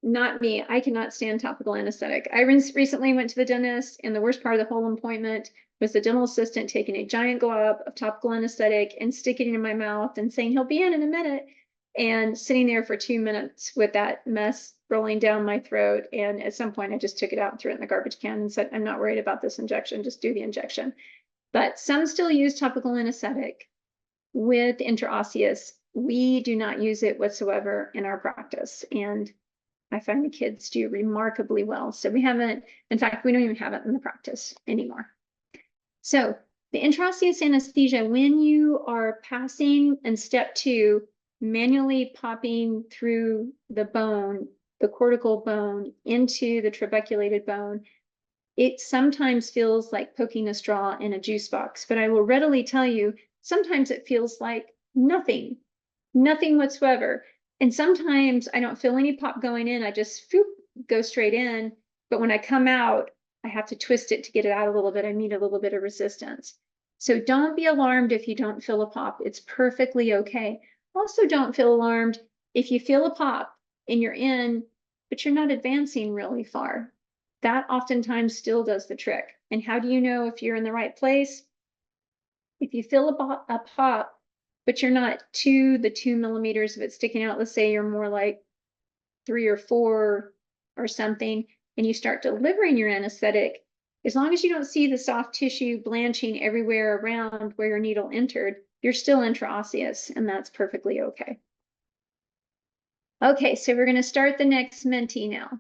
not me, I cannot stand topical anesthetic. I recently went to the dentist, and the worst part of the whole appointment was the dental assistant taking a giant glob of topical anesthetic and sticking it in my mouth and saying, he'll be in a minute, and sitting there for 2 minutes with that mess rolling down my throat. And at some point, I just took it out and threw it in the garbage can and said, I'm not worried about this injection, just do the injection. But some still use topical anesthetic with intraosseous. We do not use it whatsoever in our practice. And I find the kids do remarkably well. So we haven't, in fact, we don't even have it in the practice anymore. So the intraosseous anesthesia, when you are passing in step 2, manually popping through the bone, the cortical bone into the trabeculated bone, it sometimes feels like poking a straw in a juice box, but I will readily tell you, sometimes it feels like nothing whatsoever. And sometimes I don't feel any pop going in. I just go straight in. But when I come out, I have to twist it to get it out a little bit. I need a little bit of resistance. So don't be alarmed if you don't feel a pop. It's perfectly okay. Also, don't feel alarmed if you feel a pop and you're in, but you're not advancing really far. That oftentimes still does the trick. And how do you know if you're in the right place? If you feel a pop, but you're not to the 2 millimeters of it sticking out, let's say you're more like 3 or 4 or something, and you start delivering your anesthetic, as long as you don't see the soft tissue blanching everywhere around where your needle entered, you're still intraosseous, and that's perfectly okay. Okay, so we're going to start the next Menti now.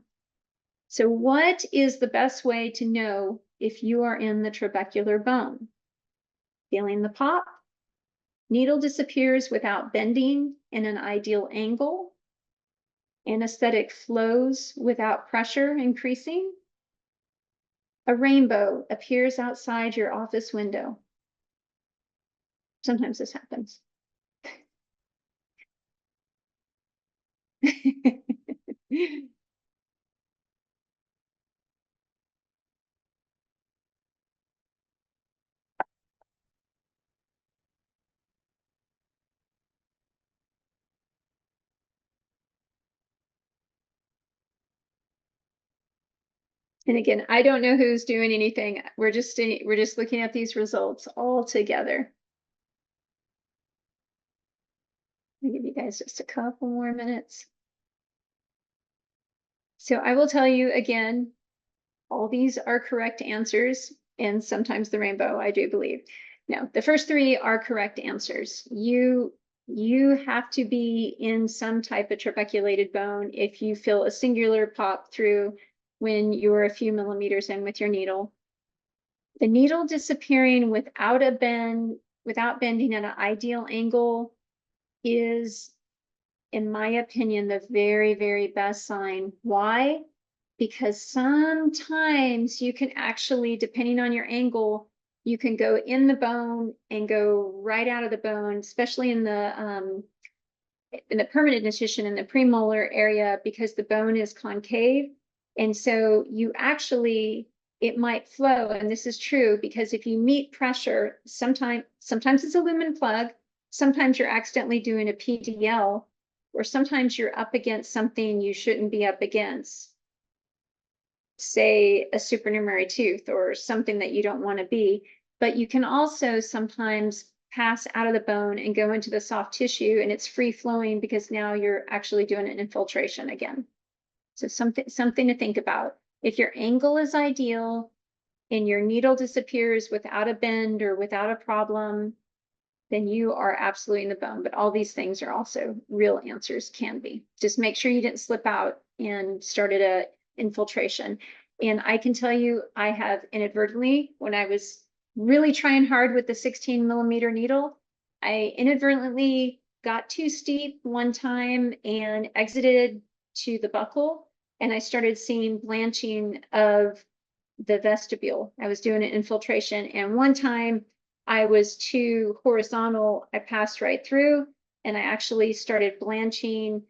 So what is the best way to know if you are in the trabecular bone? Feeling the pop? Needle disappears without bending in an ideal angle. Anesthetic flows without pressure increasing. A rainbow appears outside your office window. Sometimes this happens. And again, I don't know who's doing anything. We're just looking at these results all together. I'll give you guys just a couple more minutes. So I will tell you again, all these are correct answers, and sometimes the rainbow, I do believe. No, the first three are correct answers. You have to be in some type of trabeculated bone if you feel a singular pop through when you're a few millimeters in with your needle. The needle disappearing without a bend, without bending at an ideal angle is, in my opinion, the very, very best sign. Why? Because sometimes you can actually, depending on your angle, you can go in the bone and go right out of the bone, especially in the permanent incision in the premolar area, because the bone is concave. And so you actually, it might flow. And this is true because if you meet pressure, sometimes it's a lumen plug, sometimes you're accidentally doing a PDL, or sometimes you're up against something you shouldn't be up against, say a supernumerary tooth or something that you don't want to be. But you can also sometimes pass out of the bone and go into the soft tissue, and it's free flowing because now you're actually doing an infiltration again. So something to think about. If your angle is ideal and your needle disappears without a bend or without a problem, then you are absolutely in the bone. But all these things are also real answers, can be. Just make sure you didn't slip out and started a infiltration. And I can tell you, I have inadvertently, when I was really trying hard with the 16 millimeter needle, I inadvertently got too steep one time and exited to the buccal, and I started seeing blanching of the vestibule. I was doing an infiltration, and one time I was too horizontal, I passed right through, and I actually started blanching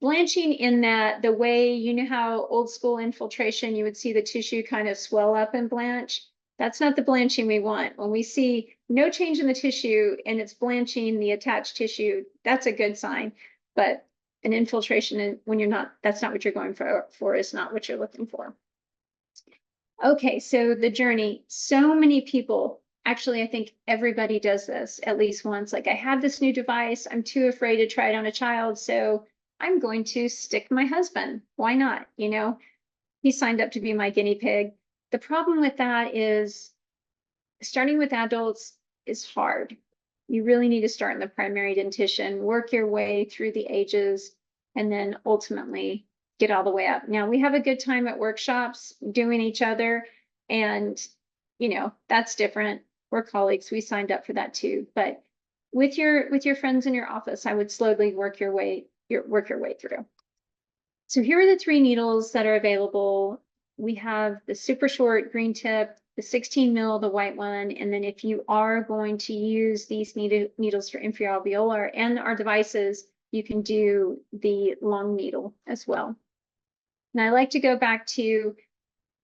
in that the way, you know how old school infiltration, you would see the tissue kind of swell up and blanch. That's not the blanching we want. When we see no change in the tissue and it's blanching the attached tissue, that's a good sign. But an infiltration, when you're not, that's not what you're going for is not what you're looking for. Okay, so the journey, so many people, actually, I think everybody does this at least once. Like, I have this new device, I'm too afraid to try it on a child, so I'm going to stick my husband. Why not? You know, he signed up to be my guinea pig. The problem with that is starting with adults is hard. You really need to start in the primary dentition, work your way through the ages, and then ultimately get all the way up. Now, we have a good time at workshops doing each other, and you know, that's different. We're colleagues, we signed up for that too. But with your friends in your office, I would slowly work your way through. So here are the 3 needles that are available. We have the super short green tip, the 16 mil, the white one, and then if you are going to use these needles for infraalveolar and our devices, you can do the long needle as well. And I like to go back to,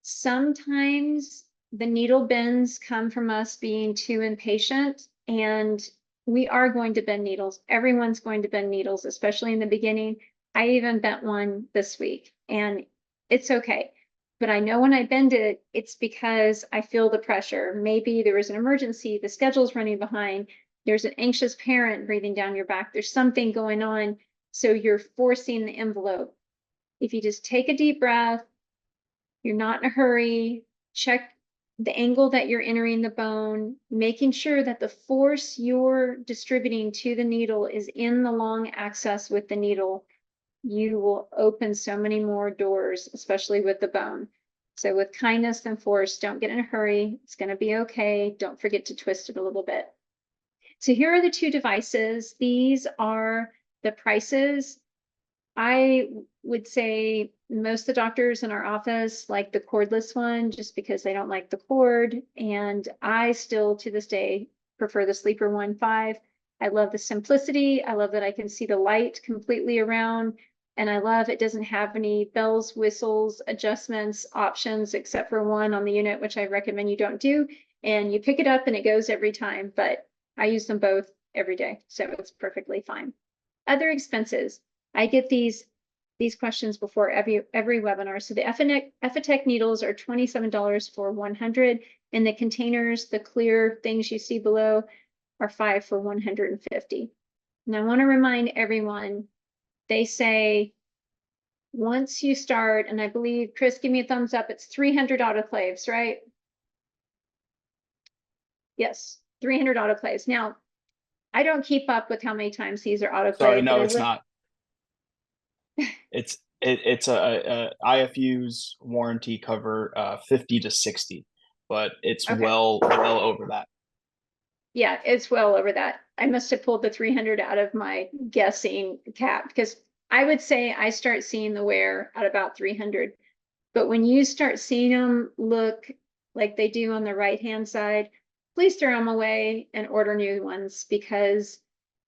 sometimes the needle bends come from us being too impatient, and we are going to bend needles. Everyone's going to bend needles, especially in the beginning. I even bent one this week, and it's okay. But I know when I bend it, it's because I feel the pressure. Maybe there was an emergency, the schedule's running behind, there's an anxious parent breathing down your back, there's something going on, so you're forcing the envelope. If you just take a deep breath, you're not in a hurry, check the angle that you're entering the bone, making sure that the force you're distributing to the needle is in the long axis with the needle, you will open so many more doors, especially with the bone. So with kindness and force, don't get in a hurry. It's going to be okay. Don't forget to twist it a little bit. So here are the 2 devices. These are the prices. I would say most of the doctors in our office like the cordless one just because they don't like the cord. And I still, to this day, prefer the Sleeper 1.5. I love the simplicity. I love that I can see the light completely around. And I love it doesn't have any bells, whistles, adjustments, options, except for one on the unit, which I recommend you don't do. And you pick it up and it goes every time, but I use them both every day, so it's perfectly fine. Other expenses. I get these these questions before every webinar. So the Effitech needles are $27 for 100, and the containers, the clear things you see below, are 5 for 150. And I want to remind everyone, they say once you start, and I believe, Chris, give me a thumbs up, it's 300 autoclaves, right? Yes, 300 autoclaves. Now, I don't keep up with how many times these are autoclaved. Sorry, no, it's not. It's a IFU's warranty cover 50 to 60, but it's okay. well over that. Yeah, it's well over that. I must have pulled the 300 out of my guessing cap, because I would say I start seeing the wear at about 300. But when you start seeing them look like they do on the right-hand side, please throw them away and order new ones, because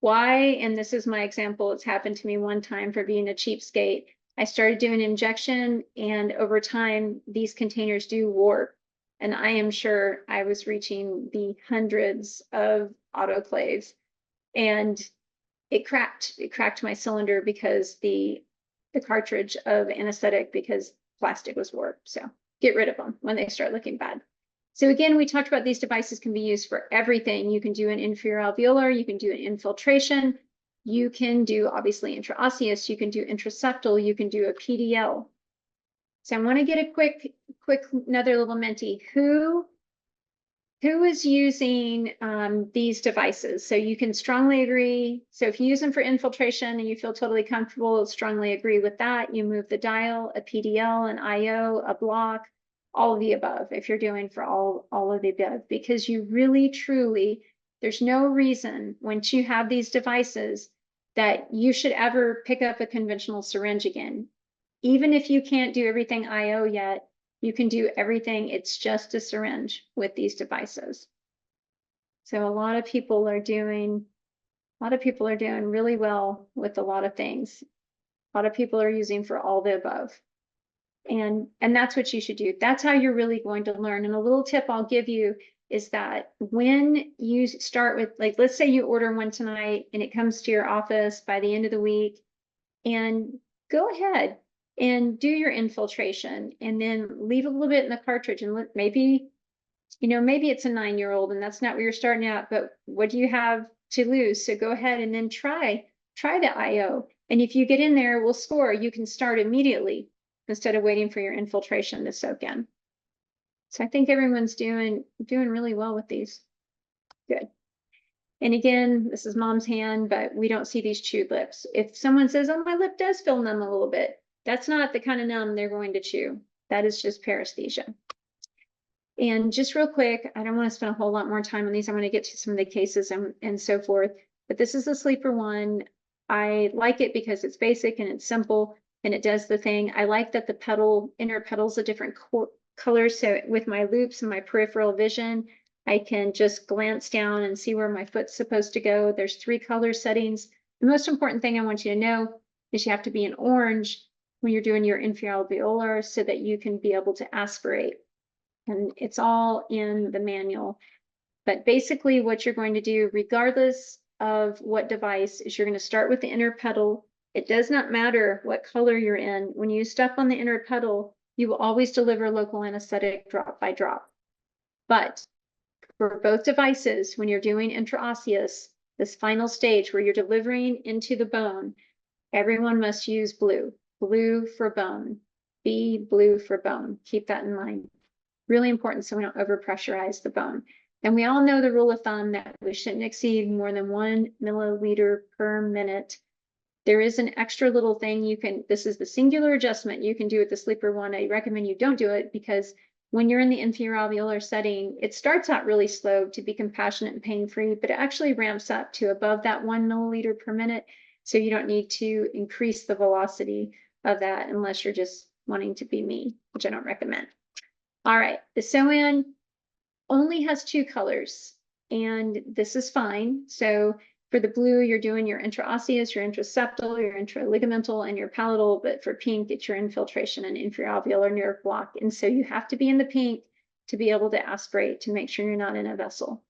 why? And this is my example. It's happened to me one time for being a cheapskate. I started doing injection, and over time, these containers do warp. And I am sure I was reaching the hundreds of autoclaves, and it cracked. It cracked my cylinder because the cartridge of anesthetic, because plastic was warped. So get rid of them when they start looking bad. So again, we talked about these devices can be used for everything. You can do an inferior alveolar, you can do an infiltration, you can do obviously intraosseous, you can do intraseptal, you can do a PDL. So I want to get a quick another little Menti. Who is using these devices? So you can strongly agree. So if you use them for infiltration and you feel totally comfortable, strongly agree with that. You move the dial, a PDL, an IO, a block, all of the above, if you're doing for all of the above, because you really, truly, there's no reason once you have these devices that you should ever pick up a conventional syringe again. Even if you can't do everything IO yet, you can do everything. It's just a syringe with these devices. So a lot of people are doing really well with a lot of things. A lot of people are using for all the above. And that's what you should do. That's how you're really going to learn. And a little tip I'll give you is that when you start with, like, let's say you order one tonight and it comes to your office by the end of the week, and go ahead and do your infiltration, and then leave a little bit in the cartridge, and look, maybe, maybe it's a 9-year-old and that's not where you're starting out, but what do you have to lose? So go ahead and then try the IO. And if you get in there, we'll score, you can start immediately instead of waiting for your infiltration to soak in. So I think everyone's doing really well with these. Good. And again, this is mom's hand, but we don't see these chewed lips. If someone says, oh, my lip does feel numb a little bit, that's not the kind of numb they're going to chew. That is just paresthesia. And just real quick, I don't want to spend a whole lot more time on these. I'm going to get to some of the cases and so forth. But this is a sleeper one. I like it because it's basic and it's simple and it does the thing. I like that the inner petal's a different color. So with my loops and my peripheral vision, I can just glance down and see where my foot's supposed to go. There's 3 color settings. The most important thing I want you to know is you have to be in orange when you're doing your inferior alveolar so that you can be able to aspirate. And it's all in the manual. But basically what you're going to do, regardless of what device, is you're going to start with the inner petal. It does not matter what color you're in. When you step on the inner petal, you will always deliver local anesthetic drop by drop. But for both devices, when you're doing intraosseous, this final stage where you're delivering into the bone, everyone must use blue. Blue for bone. B, blue for bone. Keep that in mind. Really important so we don't overpressurize the bone. And we all know the rule of thumb that we shouldn't exceed more than 1 milliliter per minute. There is an extra little thing you can, this is the singular adjustment you can do with the sleeper one. I recommend you don't do it, because when you're in the inferior alveolar setting, it starts out really slow to be compassionate and pain-free, but it actually ramps up to above that 1 milliliter per minute. So you don't need to increase the velocity of that unless you're just wanting to be me, which I don't recommend. All right, the sew-in only has 2 colors, and this is fine. So for the blue, you're doing your intraosseous, your intraseptal, your intraligamental, and your palatal, but for pink, it's your infiltration and inferior alveolar nerve block. And so you have to be in the pink to be able to aspirate to make sure you're not in a vessel.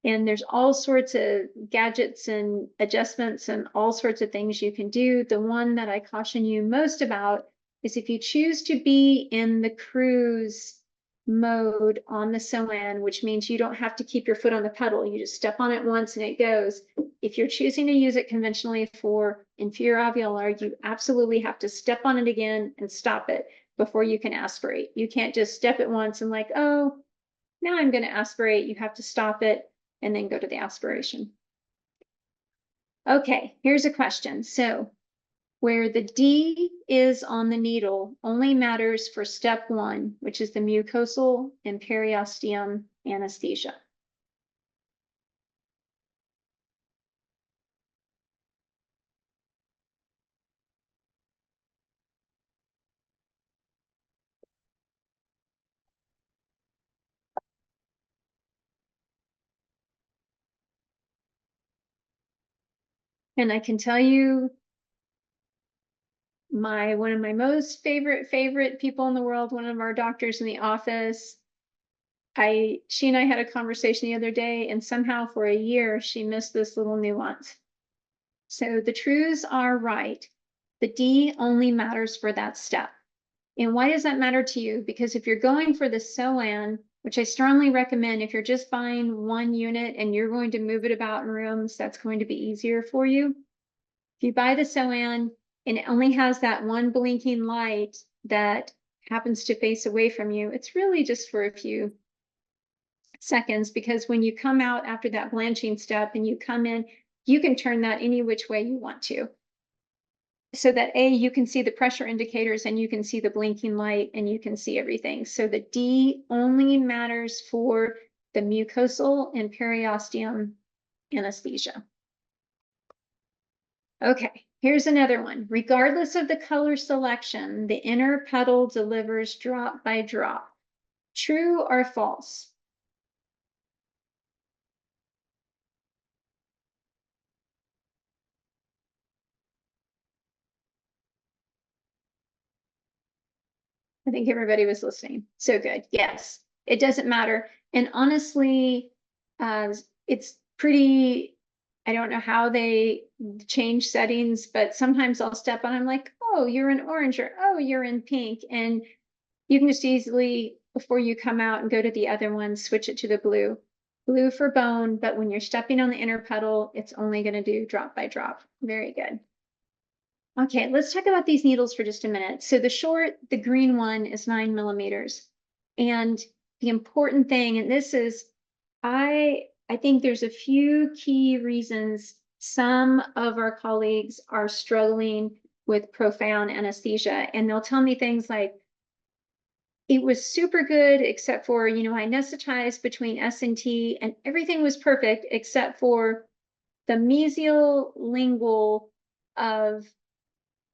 And there's all sorts of gadgets and adjustments and all sorts of things you can do. The one that I caution you most about is if you choose to be in the cruise mode on the SOAN, which means you don't have to keep your foot on the pedal. You just step on it once and it goes. If you're choosing to use it conventionally for inferior alveolar, you absolutely have to step on it again and stop it before you can aspirate. You can't just step it once and like, oh, now I'm going to aspirate. You have to stop it and then go to the aspiration. Okay, here's a question. So where the D is on the needle only matters for step 1, which is the mucosal and periosteum anesthesia. And I can tell you one of my most favorite people in the world, one of our doctors in the office, she and I had a conversation the other day, and somehow for a year she missed this little nuance. So the truths are right. The D only matters for that step. And why does that matter to you? Because if you're going for the SOAN, which I strongly recommend, if you're just buying one unit and you're going to move it about in rooms, that's going to be easier for you. If you buy the SOAN and it only has that one blinking light that happens to face away from you, it's really just for a few seconds, because when you come out after that blanching step and you come in, you can turn that any which way you want to. So that you can see the pressure indicators and you can see the blinking light and you can see everything. So the D only matters for the mucosal and periosteum anesthesia. Okay, here's another one. Regardless of the color selection, the inner pedal delivers drop by drop. True or false? I think everybody was listening. So good. Yes, it doesn't matter. And honestly, it's pretty, I don't know how they change settings, but sometimes I'll step on, I'm like, oh, you're in orange, or oh, you're in pink. And you can just easily, before you come out and go to the other one, switch it to the blue. Blue for bone, but when you're stepping on the inner pedal, it's only going to do drop by drop. Very good. Okay, let's talk about these needles for just a minute. So the green one is 9 millimeters. And the important thing, and this is, I think there's a few key reasons some of our colleagues are struggling with profound anesthesia. And they'll tell me things like, it was super good, except for, I anesthetized between S and T and everything was perfect, except for the mesial lingual of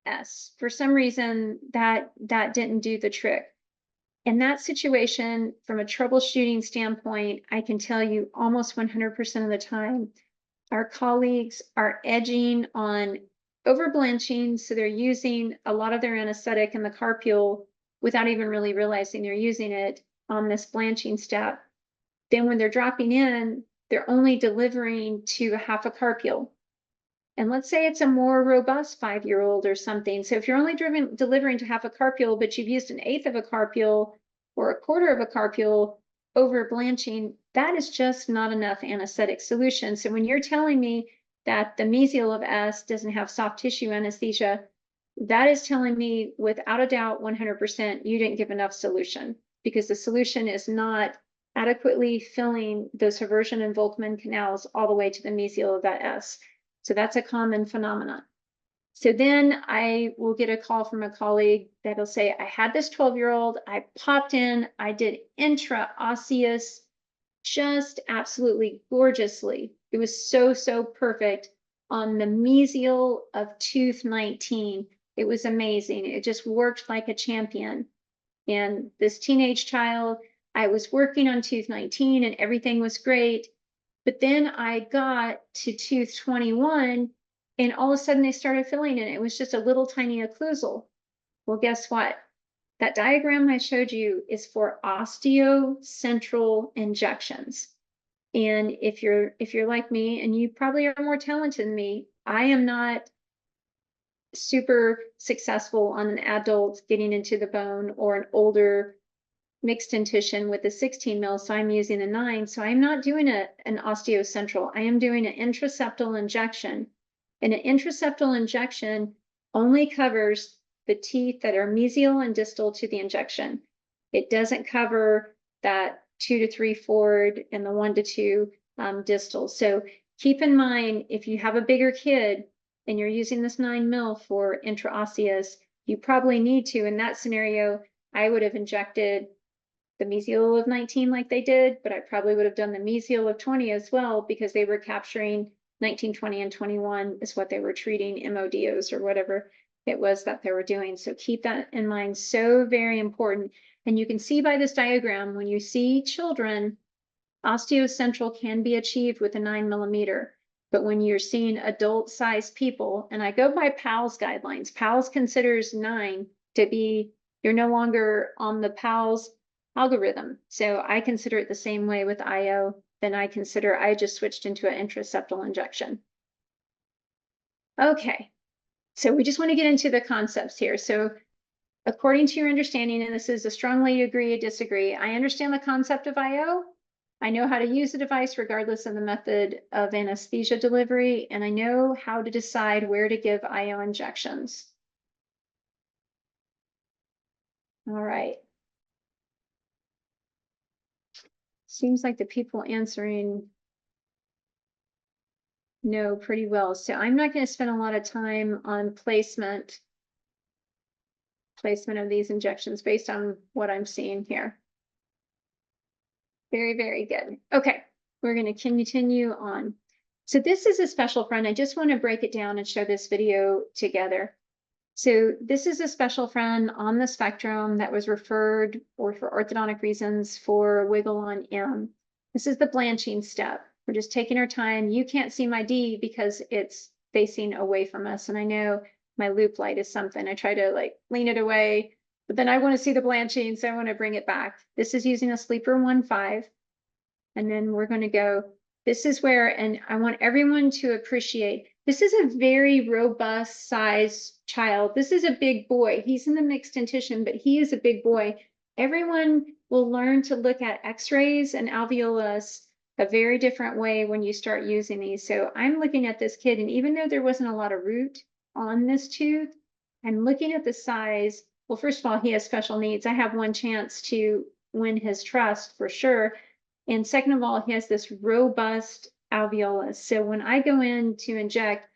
S. For some reason, that didn't do the trick. In that situation, from a troubleshooting standpoint, I can tell you almost 100% of the time, our colleagues are edging on overblanching, so they're using a lot of their anesthetic in the carpule without even really realizing they're using it on this blanching step. Then when they're dropping in, they're only delivering to a half a carpule. And let's say it's a more robust 5-year-old or something. So if you're only delivering to half a carpule, but you've used an eighth of a carpule or a quarter of a carpule over blanching, that is just not enough anesthetic solution. So when you're telling me that the mesial of S doesn't have soft tissue anesthesia, that is telling me without a doubt 100% you didn't give enough solution, because the solution is not adequately filling those Haversian and Volkmann canals all the way to the mesial of that S. So that's a common phenomenon. So then I will get a call from a colleague that'll say, I had this 12-year-old, I popped in, I did intraosseous, just absolutely gorgeously. It was so perfect on the mesial of tooth 19. It was amazing. It just worked like a champion. And this teenage child, I was working on tooth 19 and everything was great. But then I got to tooth 21 and all of a sudden they started filling and it was just a little tiny occlusal. Well, guess what? That diagram I showed you is for osteocentral injections. And if you're like me, and you probably are more talented than me, I am not super successful on an adult getting into the bone or an older mixed dentition with a 16 mil, so I'm using a 9. So I'm not doing an osteocentral. I am doing an intraseptal injection. And an intraseptal injection only covers the teeth that are mesial and distal to the injection. It doesn't cover that 2 to 3 forward and the 1 to 2 distal. So keep in mind, if you have a bigger kid and you're using this 9 mil for intraosseous, you probably need to. In that scenario, I would have injected the mesial of 19 like they did, but I probably would have done the mesial of 20 as well, because they were capturing 19, 20, and 21 is what they were treating MODOs or whatever it was that they were doing. So keep that in mind. So very important. And you can see by this diagram, when you see children, osteocentral can be achieved with a 9 millimeter. But when you're seeing adult sized people, and I go by PALS guidelines, PALS considers 9 to be, you're no longer on the PALS algorithm. So I consider it the same way with IO. Then I just switched into an intraseptal injection. Okay, so we just want to get into the concepts here. So according to your understanding, and this is a strongly agree or disagree, I understand the concept of IO. I know how to use the device regardless of the method of anesthesia delivery, and I know how to decide where to give IO injections. All right. Seems like the people answering know pretty well. So I'm not going to spend a lot of time on placement of these injections based on what I'm seeing here. Very, very good. Okay, we're going to continue on. So this is a special friend. I just want to break it down and show this video together. So this is a special friend on the spectrum that was referred, or for orthodontic reasons, for wiggle on M. This is the blanching step. We're just taking our time. You can't see my D because it's facing away from us. And I know my loop light is something. I try to like lean it away, but then I want to see the blanching, so I want to bring it back. This is using a sleeper 1.5. And then we're going to go, this is where, and I want everyone to appreciate, this is a very robust size child. This is a big boy. He's in the mixed dentition, but he is a big boy. Everyone will learn to look at x-rays and alveolus a very different way when you start using these. So I'm looking at this kid, and even though there wasn't a lot of root on this tooth, I'm looking at the size. Well, first of all, he has special needs. I have one chance to win his trust for sure. And second of all, he has this robust alveolus. So when I go in to inject,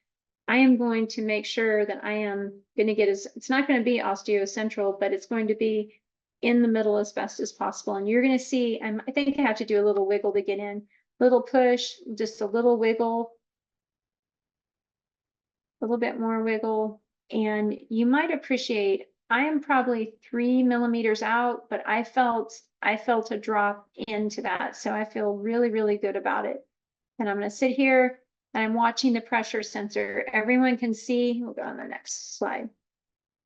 I am going to make sure that I am going to get it's not going to be osteocentral, but it's going to be in the middle as best as possible. And you're going to see, I think I have to do a little wiggle to get in, little push, just a little wiggle, a little bit more wiggle. And you might appreciate, I am probably 3 millimeters out, but I felt a drop into that. So I feel really, really good about it. And I'm going to sit here and I'm watching the pressure sensor. Everyone can see, we'll go on the next slide.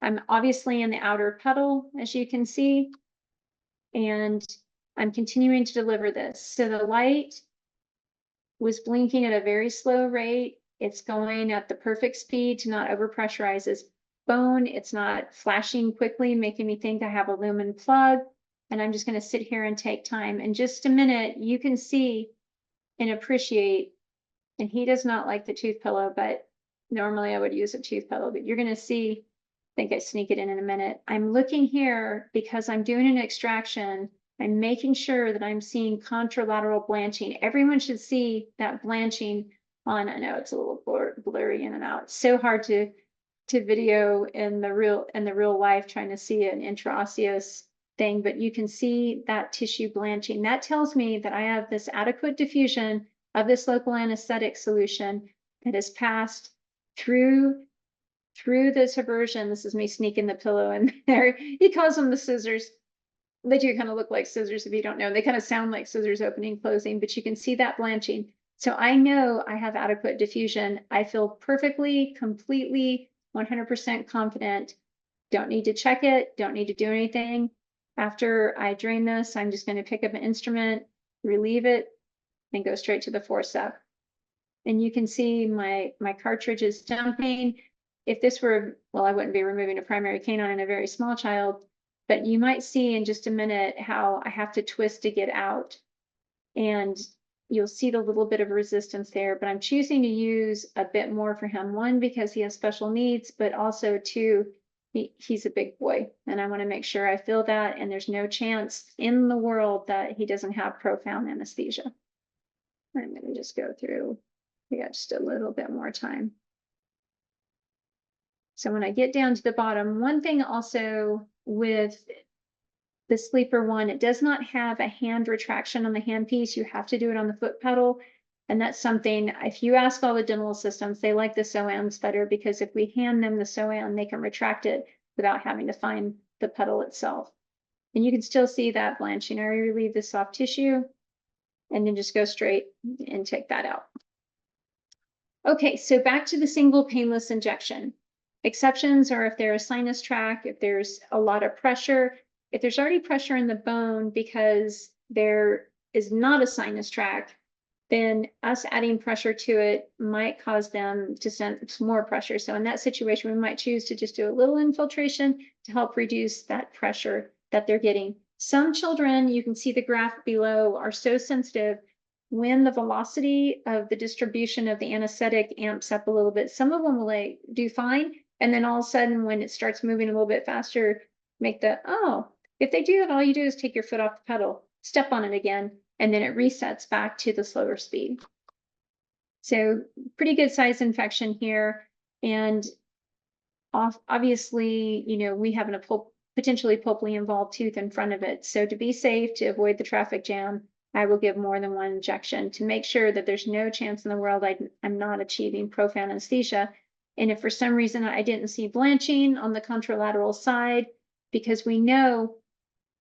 I'm obviously in the outer puddle, as you can see, and I'm continuing to deliver this. So the light was blinking at a very slow rate. It's going at the perfect speed to not overpressurize this bone. It's not flashing quickly, making me think I have a lumen plug. And I'm just going to sit here and take time. In just a minute, you can see and appreciate, and he does not like the tooth pillow, but normally I would use a tooth pillow, but you're going to see, I think I sneak it in a minute. I'm looking here because I'm doing an extraction. I'm making sure that I'm seeing contralateral blanching. Everyone should see that blanching on, I know it's a little blurry in and out. It's so hard to video in the real life, trying to see an intraosseous thing, but you can see that tissue blanching. That tells me that I have this adequate diffusion of this local anesthetic solution that has passed through this aversion. This is me sneaking the pillow in there. He calls them the scissors. They do kind of look like scissors if you don't know. They kind of sound like scissors opening, closing, but you can see that blanching. So I know I have adequate diffusion. I feel perfectly, completely, 100% confident. Don't need to check it. Don't need to do anything. After I drain this, I'm just going to pick up an instrument, relieve it, and go straight to the forceps. And you can see my cartridge is dumping. If this were, well, I wouldn't be removing a primary canine in a very small child, but you might see in just a minute how I have to twist to get out. And you'll see the little bit of resistance there, but I'm choosing to use a bit more for him. One, because he has special needs, but also two, he's a big boy, and I want to make sure I feel that, and there's no chance in the world that he doesn't have profound anesthesia. I'm going to just go through. We got just a little bit more time. So when I get down to the bottom, one thing also with the sleeper one, it does not have a hand retraction on the handpiece. You have to do it on the foot pedal. And that's something, if you ask all the dental assistants, they like the SOANs better, because if we hand them the SOAN, they can retract it without having to find the pedal itself. And you can still see that blanching. I relieve the soft tissue and then just go straight and take that out. Okay, so back to the single painless injection. Exceptions are if there's a sinus tract, if there's a lot of pressure, if there's already pressure in the bone because there is not a sinus tract, then us adding pressure to it might cause them to send some more pressure. So in that situation, we might choose to just do a little infiltration to help reduce that pressure that they're getting. Some children, you can see the graph below, are so sensitive when the velocity of the distribution of the anesthetic amps up a little bit. Some of them will do fine, and then all of a sudden when it starts moving a little bit faster, make the, oh, if they do that, all you do is take your foot off the pedal, step on it again, and then it resets back to the slower speed. So pretty good size infection here. And obviously, you know, we have a potentially pulpily involved tooth in front of it. So to be safe, to avoid the traffic jam, I will give more than one injection to make sure that there's no chance in the world I'm not achieving profound anesthesia. And if for some reason I didn't see blanching on the contralateral side, because we know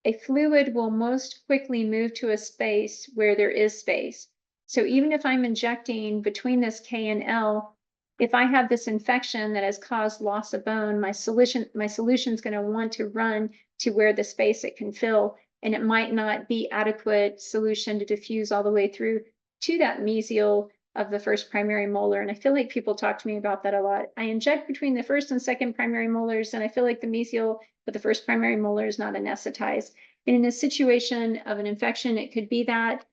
a fluid will most quickly move to a space where there is space. So even if I'm injecting between this K and L, if I have this infection that has caused loss of bone, my solution is going to want to run to where the space it can fill, and it might not be adequate solution to diffuse all the way through to that mesial of the first primary molar. And I feel like people talk to me about that a lot. I inject between the first and second primary molars, and I feel like the mesial but the first primary molar is not anesthetized. And in a situation of an infection, it could be that.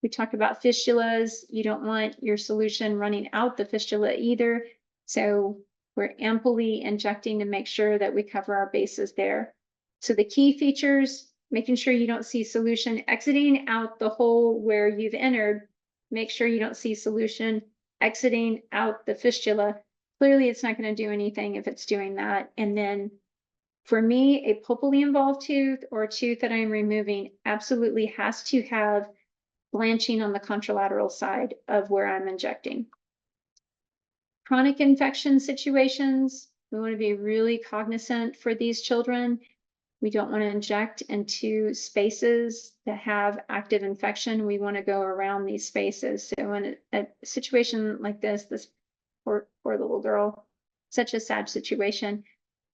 We talk about fistulas. You don't want your solution running out the fistula either. So we're amply injecting to make sure that we cover our bases there. So the key features, making sure you don't see solution exiting out the hole where you've entered. Make sure you don't see solution exiting out the fistula. Clearly, it's not going to do anything if it's doing that. And then for me, a pulpally involved tooth or a tooth that I'm removing absolutely has to have blanching on the contralateral side of where I'm injecting. Chronic infection situations, we want to be really cognizant for these children. We don't want to inject into spaces that have active infection. We want to go around these spaces. So in a situation like this poor little girl, such a sad situation,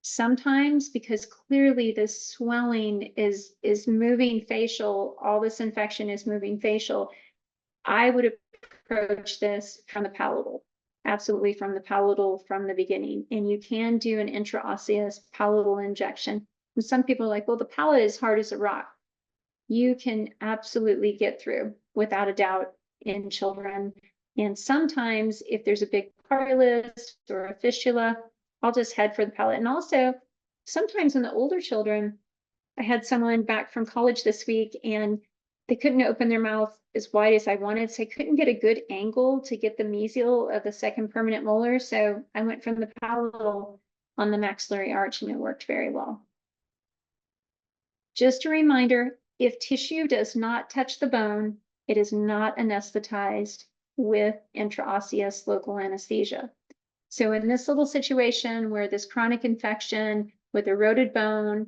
sometimes because clearly this swelling is moving facial, all this infection is moving facial, I would approach this from the palatal, absolutely from the palatal from the beginning. And you can do an intraosseous palatal injection. And some people are like, well, the palate is hard as a rock. You can absolutely get through without a doubt in children. And sometimes if there's a big parlus or a fistula, I'll just head for the palate. And also sometimes in the older children, I had someone back from college this week and they couldn't open their mouth as wide as I wanted. So I couldn't get a good angle to get the mesial of the second permanent molar. So I went from the palatal on the maxillary arch and it worked very well. Just a reminder, if tissue does not touch the bone, it is not anesthetized with intraosseous local anesthesia. So in this little situation where this chronic infection with eroded bone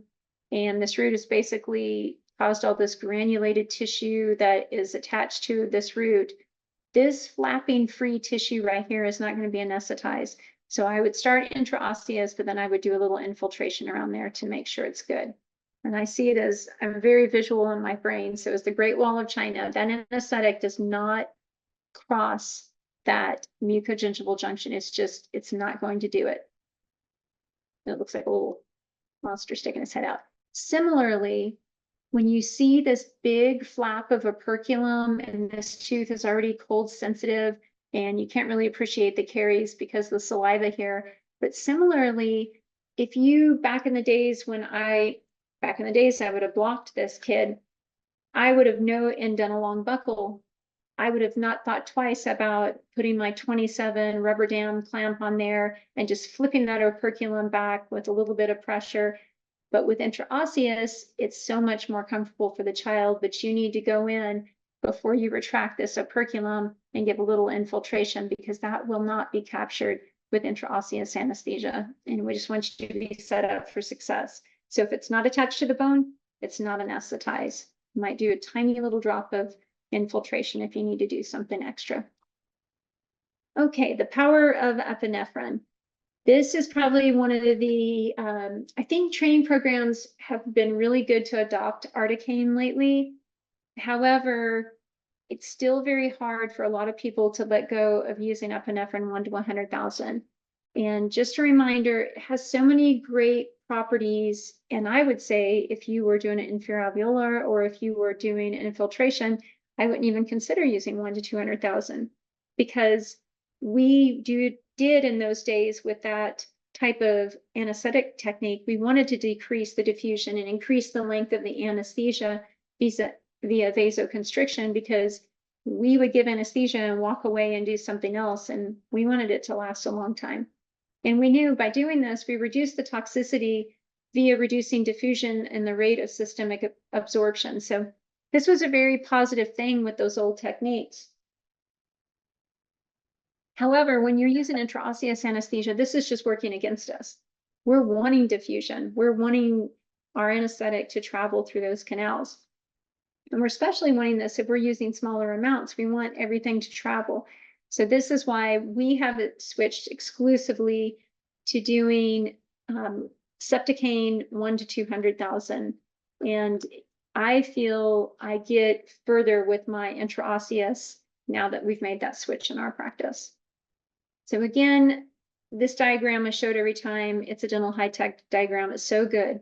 and this root has basically caused all this granulated tissue that is attached to this root, this flapping free tissue right here is not going to be anesthetized. So I would start intraosseous, but then I would do a little infiltration around there to make sure it's good. And I see it as, I'm very visual in my brain. So it's the Great Wall of China. That anesthetic does not cross that mucogingival junction. It's not going to do it. It looks like a little monster sticking his head out. Similarly, when you see this big flap of operculum and this tooth is already cold sensitive and you can't really appreciate the caries because of the saliva here. But similarly, if you, back in the days I would have blocked this kid, I would have no indental long buccal. I would have not thought twice about putting my 27 rubber dam clamp on there and just flipping that operculum back with a little bit of pressure. But with intraosseous, it's so much more comfortable for the child, but you need to go in before you retract this operculum and give a little infiltration because that will not be captured with intraosseous anesthesia. And we just want you to be set up for success. So if it's not attached to the bone, it's not anesthetized. You might do a tiny little drop of infiltration if you need to do something extra. Okay, the power of epinephrine. This is probably one of the, I think training programs have been really good to adopt articaine lately. However, it's still very hard for a lot of people to let go of using epinephrine 1 to 100,000. And just a reminder, it has so many great properties. And I would say if you were doing an inferior alveolar or if you were doing an infiltration, I wouldn't even consider using 1 to 200,000 because we did in those days with that type of anesthetic technique, we wanted to decrease the diffusion and increase the length of the anesthesia via vasoconstriction because we would give anesthesia and walk away and do something else. And we wanted it to last a long time. And we knew by doing this, we reduced the toxicity via reducing diffusion and the rate of systemic absorption. So this was a very positive thing with those old techniques. However, when you're using intraosseous anesthesia, this is just working against us. We're wanting diffusion. We're wanting our anesthetic to travel through those canals. And we're especially wanting this if we're using smaller amounts. We want everything to travel. So this is why we have it switched exclusively to doing Septicaine 1 to 200,000. And I feel I get further with my intraosseous now that we've made that switch in our practice. So again, this diagram is showed every time. It's a dental high-tech diagram. It's so good.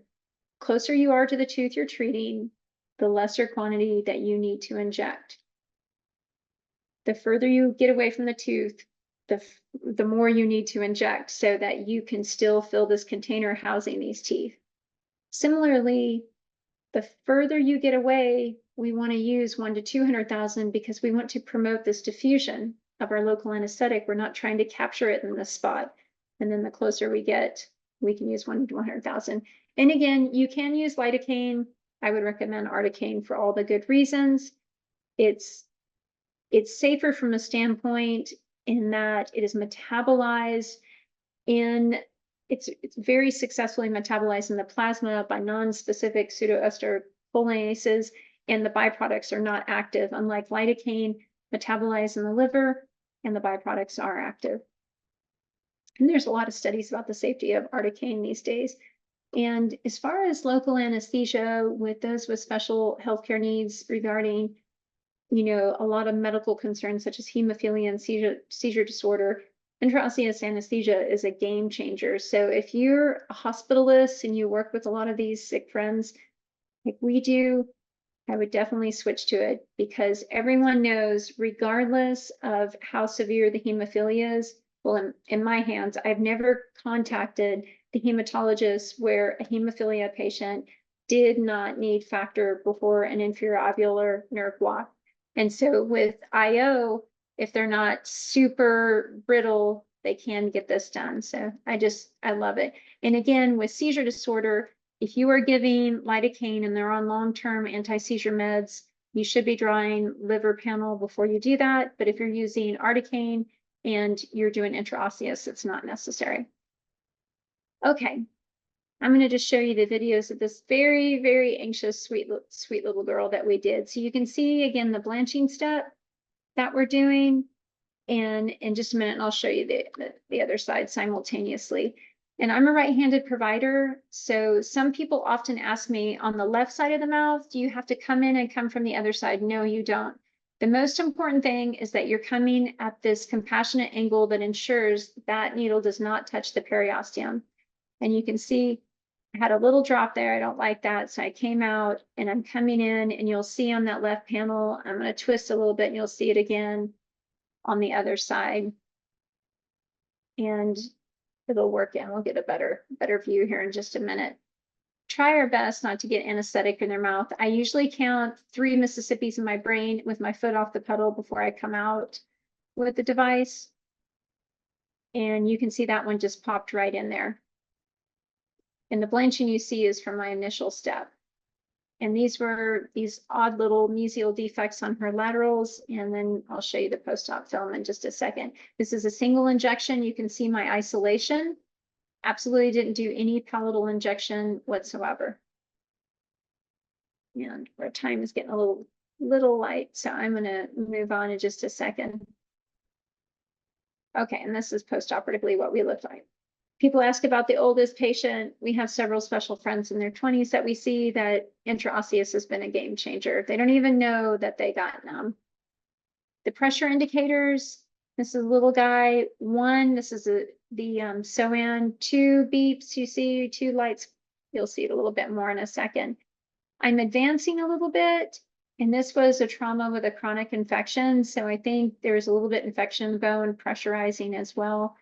Closer you are to the tooth you're treating, the lesser quantity that you need to inject. The further you get away from the tooth, the more you need to inject so that you can still fill this container housing these teeth. Similarly, the further you get away, we want to use 1 to 200,000 because we want to promote this diffusion of our local anesthetic. We're not trying to capture it in this spot. And then the closer we get, we can use 1 to 100,000. And again, you can use lidocaine. I would recommend articaine for all the good reasons. It's safer from a standpoint in that it is metabolized it's very successfully metabolized in the plasma by non-specific pseudoestercholases, and the byproducts are not active, unlike lidocaine, metabolized in the liver, and the byproducts are active. And there's a lot of studies about the safety of articaine these days. And as far as local anesthesia with those with special healthcare needs regarding, a lot of medical concerns such as hemophilia and seizure disorder, intraosseous anesthesia is a game changer. So if you're a hospitalist and you work with a lot of these sick friends like we do, I would definitely switch to it because everyone knows, regardless of how severe the hemophilia is, well, in my hands, I've never contacted the hematologist where a hemophilia patient did not need factor before an inferior alveolar nerve block. And so with IO, if they're not super brittle, they can get this done. So I love it. And again, with seizure disorder, if you are giving lidocaine and they're on long-term anti-seizure meds, you should be drawing liver panel before you do that. But if you're using articaine and you're doing intraosseous, it's not necessary. Okay, I'm going to just show you the videos of this very, very anxious, sweet little girl that we did. So you can see, again, the blanching step that we're doing. And in just a minute, I'll show you the other side simultaneously. And I'm a right-handed provider, so some people often ask me on the left side of the mouth, do you have to come in and come from the other side? No, you don't. The most important thing is that you're coming at this compassionate angle that ensures that needle does not touch the periosteum. And you can see I had a little drop there. I don't like that. So I came out and I'm coming in, and you'll see on that left panel, I'm going to twist a little bit and you'll see it again on the other side. And it'll work in. We'll get a better view here in just a minute. Try our best not to get anesthetic in their mouth. I usually count 3 Mississippis in my brain with my foot off the pedal before I come out with the device. And you can see that one just popped right in there. And the blanching you see is from my initial step. And these were these odd little mesial defects on her laterals. And then I'll show you the post-op film in just a second. This is a single injection. You can see my isolation. Absolutely didn't do any palatal injection whatsoever. And our time is getting a little light, so I'm going to move on in just a second. Okay, and this is post-operatively what we look like. People ask about the oldest patient. We have several special friends in their 20s that we see that intraosseous has been a game changer. They don't even know that they got numb. The pressure indicators, this is a little guy. One, this is the SOAN. 2 beeps, you see 2 lights. You'll see it a little bit more in a second. I'm advancing a little bit, and this was a trauma with a chronic infection. So I think there's a little bit infection bone pressurizing as well.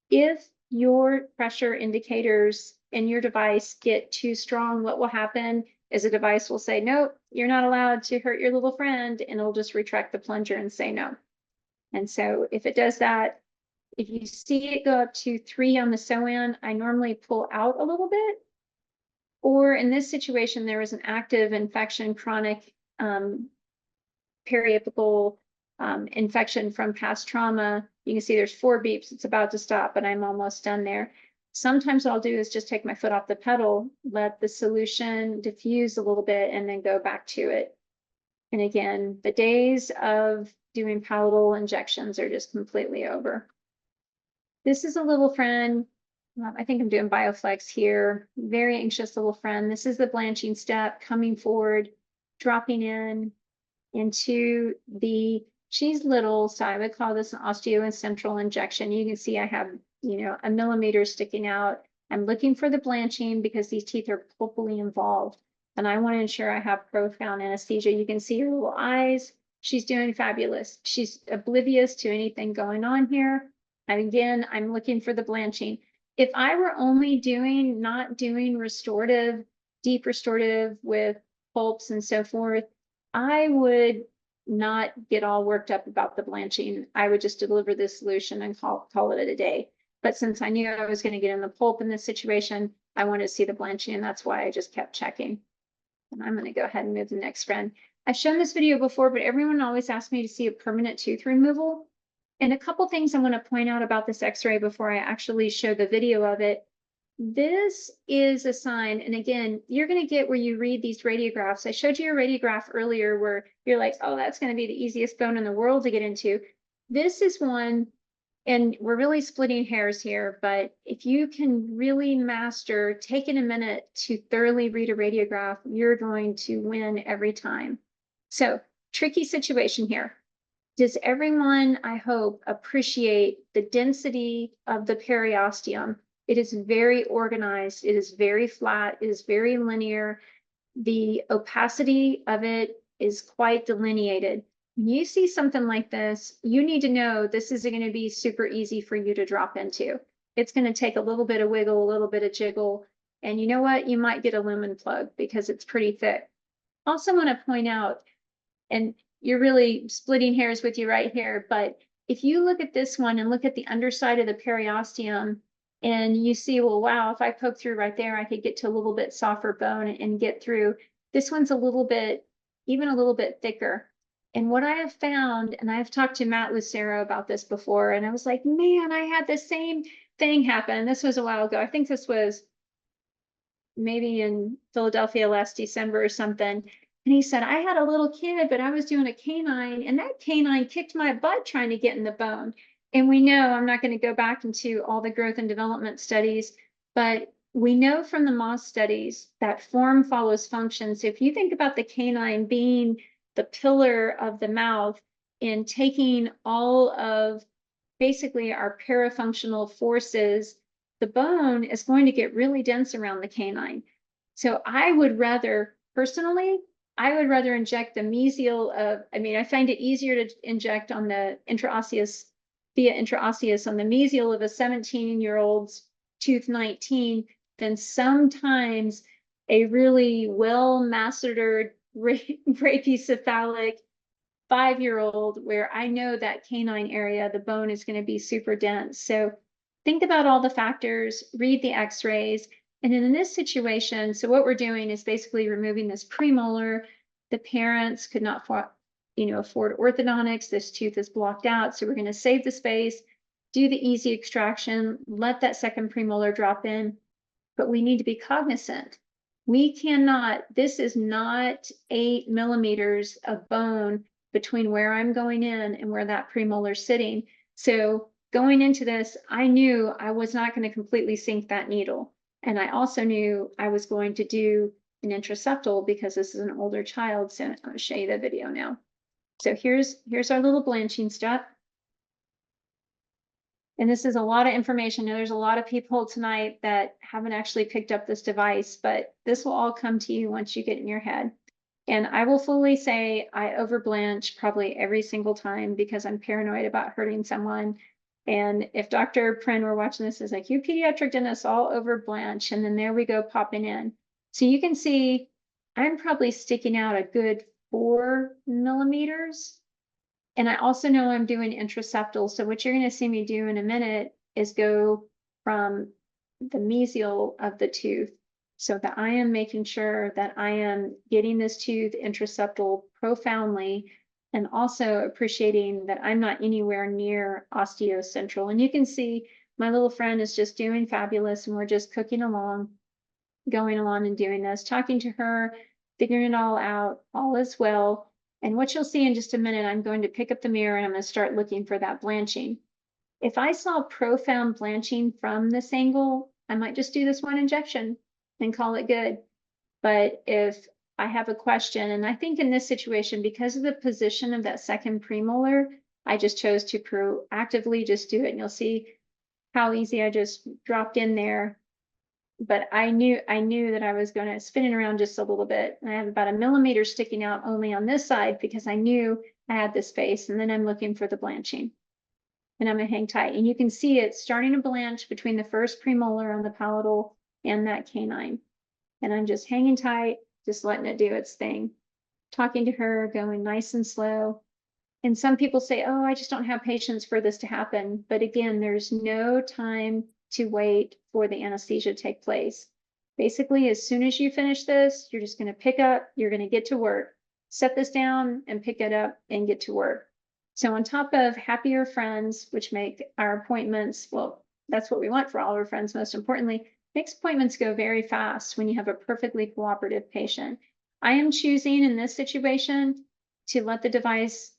If your pressure indicators in your device get too strong, what will happen is a device will say, nope, you're not allowed to hurt your little friend, and it'll just retract the plunger and say no. And so if it does that, if you see it go up to 3 on the SOAN, I normally pull out a little bit. Or in this situation, there was an active infection, chronic periapical infection from past trauma. You can see there's 4 beeps. It's about to stop, but I'm almost done there. Sometimes what I'll do is just take my foot off the pedal, let the solution diffuse a little bit, and then go back to it. And again, the days of doing palatal injections are just completely over. This is a little friend. I think I'm doing BioFlex here. Very anxious little friend. This is the blanching step, coming forward, dropping in into the, she's little, so I would call this an osteocentral injection. You can see I have, a millimeter sticking out. I'm looking for the blanching because these teeth are pulpily involved, and I want to ensure I have profound anesthesia. You can see her little eyes. She's doing fabulous. She's oblivious to anything going on here. And again, I'm looking for the blanching. If I were only not doing restorative, deep restorative with pulps and so forth, I would not get all worked up about the blanching. I would just deliver this solution and call it a day. But since I knew I was going to get in the pulp in this situation, I wanted to see the blanching, and that's why I just kept checking. And I'm going to go ahead and move to the next friend. I've shown this video before, but everyone always asks me to see a permanent tooth removal. And a couple things I want to point out about this x-ray before I actually show the video of it. This is a sign, and again, you're going to get where you read these radiographs. I showed you a radiograph earlier where you're like, oh, that's going to be the easiest bone in the world to get into. This is one, and we're really splitting hairs here, but if you can really master taking a minute to thoroughly read a radiograph, you're going to win every time. So, tricky situation here. Does everyone, I hope, appreciate the density of the periosteum? It is very organized. It is very flat. It is very linear. The opacity of it is quite delineated. When you see something like this, you need to know this isn't going to be super easy for you to drop into. It's going to take a little bit of wiggle, a little bit of jiggle. And you know what? You might get a lumen plug because it's pretty thick. Also want to point out, and you're really splitting hairs with you right here, but if you look at this one and look at the underside of the periosteum, and you see, well, wow, if I poke through right there, I could get to a little bit softer bone and get through. This one's a little bit, even a little bit thicker. And what I have found, and I've talked to Matt Lucero about this before, and I was like, man, I had the same thing happen. This was a while ago. I think this was maybe in Philadelphia last December or something. And he said, I had a little kid, but I was doing a canine, and that canine kicked my butt trying to get in the bone. And we know, I'm not going to go back into all the growth and development studies, But we know from the moss studies that form follows function. So if you think about the canine being the pillar of the mouth in taking all of basically our parafunctional forces, the bone is going to get really dense around the canine. So I would rather, personally, I would rather inject the mesial of, I mean, I find it easier to inject on the intraosseous, via intraosseous on the mesial of a 17-year-old's tooth 19 than sometimes a really well mastered brachycephalic 5-year-old where I know that canine area, the bone is going to be super dense. So think about all the factors, read the x-rays. And then in this situation, so what we're doing is basically removing this premolar. The parents could not afford orthodontics. This tooth is blocked out. So we're going to save the space, do the easy extraction, let that second premolar drop in. But we need to be cognizant. We cannot, this is not 8 millimeters of bone between where I'm going in and where that premolar is sitting. So going into this, I knew I was not going to completely sink that needle. And I also knew I was going to do an intraseptal because this is an older child. So I'm going to show you the video now. So here's our little blanching step. And this is a lot of information. Now, there's a lot of people tonight that haven't actually picked up this device, but this will all come to you once you get in your head. And I will fully say I overblanch probably every single time because I'm paranoid about hurting someone. And if Dr. Prin were watching this, is like, you pediatric dentists all overblanch. And then there we go popping in. So you can see I'm probably sticking out a good 4 millimeters. And I also know I'm doing intraseptal. So what you're going to see me do in a minute is go from the mesial of the tooth so that I am making sure that I am getting this tooth intraseptal profoundly and also appreciating that I'm not anywhere near osteocentral. And you can see my little friend is just doing fabulous and we're just cooking along, going along and doing this, talking to her, figuring it all out, all is well. And what you'll see in just a minute, I'm going to pick up the mirror and I'm going to start looking for that blanching. If I saw profound blanching from this angle, I might just do this one injection and call it good. But if I have a question, and I think in this situation, because of the position of that second premolar, I just chose to proactively just do it. And you'll see how easy I just dropped in there. But I knew that I was going to spin it around just a little bit. And I have about 1 millimeter sticking out only on this side because I knew I had the space. And then I'm looking for the blanching. And I'm going to hang tight. And you can see it starting to blanch between the first premolar on the palatal and that canine. And I'm just hanging tight, just letting it do its thing. Talking to her, going nice and slow. And some people say, oh, I just don't have patience for this to happen. But again, there's no time to wait for the anesthesia to take place. Basically, as soon as you finish this, you're just going to pick up, you're going to get to work, set this down and pick it up and get to work. So on top of happier friends, which make our appointments, well, that's what we want for all our friends, most importantly, makes appointments go very fast when you have a perfectly cooperative patient. I am choosing in this situation to let the device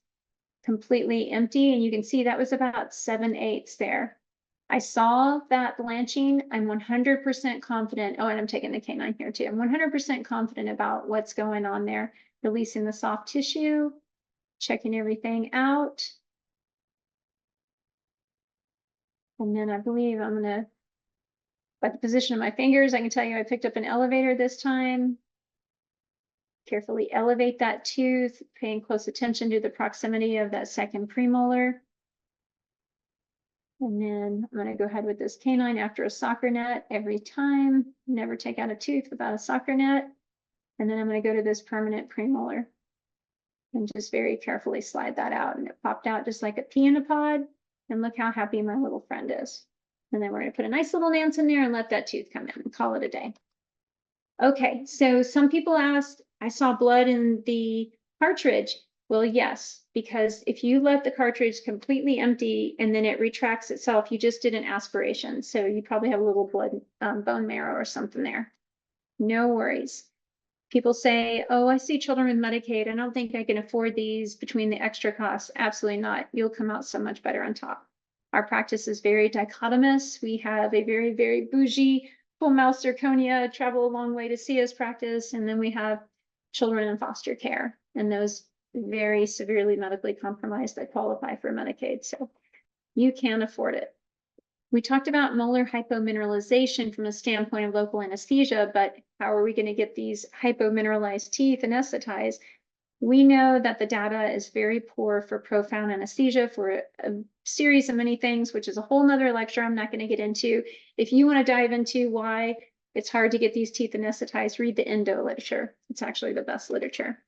completely empty. And you can see that was about 7/8 there. I saw that blanching. I'm 100% confident. Oh, and I'm taking the canine here too. I'm 100% confident about what's going on there. Releasing the soft tissue, checking everything out. And then I believe I'm gonna, by the position of my fingers, I can tell you I picked up an elevator this time. Carefully elevate that tooth, paying close attention to the proximity of that second premolar. And then I'm going to go ahead with this canine after a soccer net every time. Never take out a tooth without a soccer net. And then I'm going to go to this permanent premolar and just very carefully slide that out. And it popped out just like a pea in a pod. And look how happy my little friend is. And then we're going to put a nice little dance in there and let that tooth come in and call it a day. Okay, so some people asked, I saw blood in the cartridge. Well, yes, because if you let the cartridge completely empty and then it retracts itself, you just did an aspiration. So you probably have a little blood, bone marrow or something there. No worries. People say, oh, I see children with Medicaid. I don't think I can afford these between the extra costs. Absolutely not. You'll come out so much better on top. Our practice is very dichotomous. We have a very, very bougie full mouth zirconia travel a long way to see us practice. And then we have children in foster care and those very severely medically compromised that qualify for Medicaid. So you can afford it. We talked about molar hypomineralization from a standpoint of local anesthesia, but how are we going to get these hypomineralized teeth anesthetized? We know that the data is very poor for profound anesthesia for a series of many things, which is a whole nother lecture I'm not going to get into. If you want to dive into why it's hard to get these teeth anesthetized, read the endo literature. It's actually the best literature.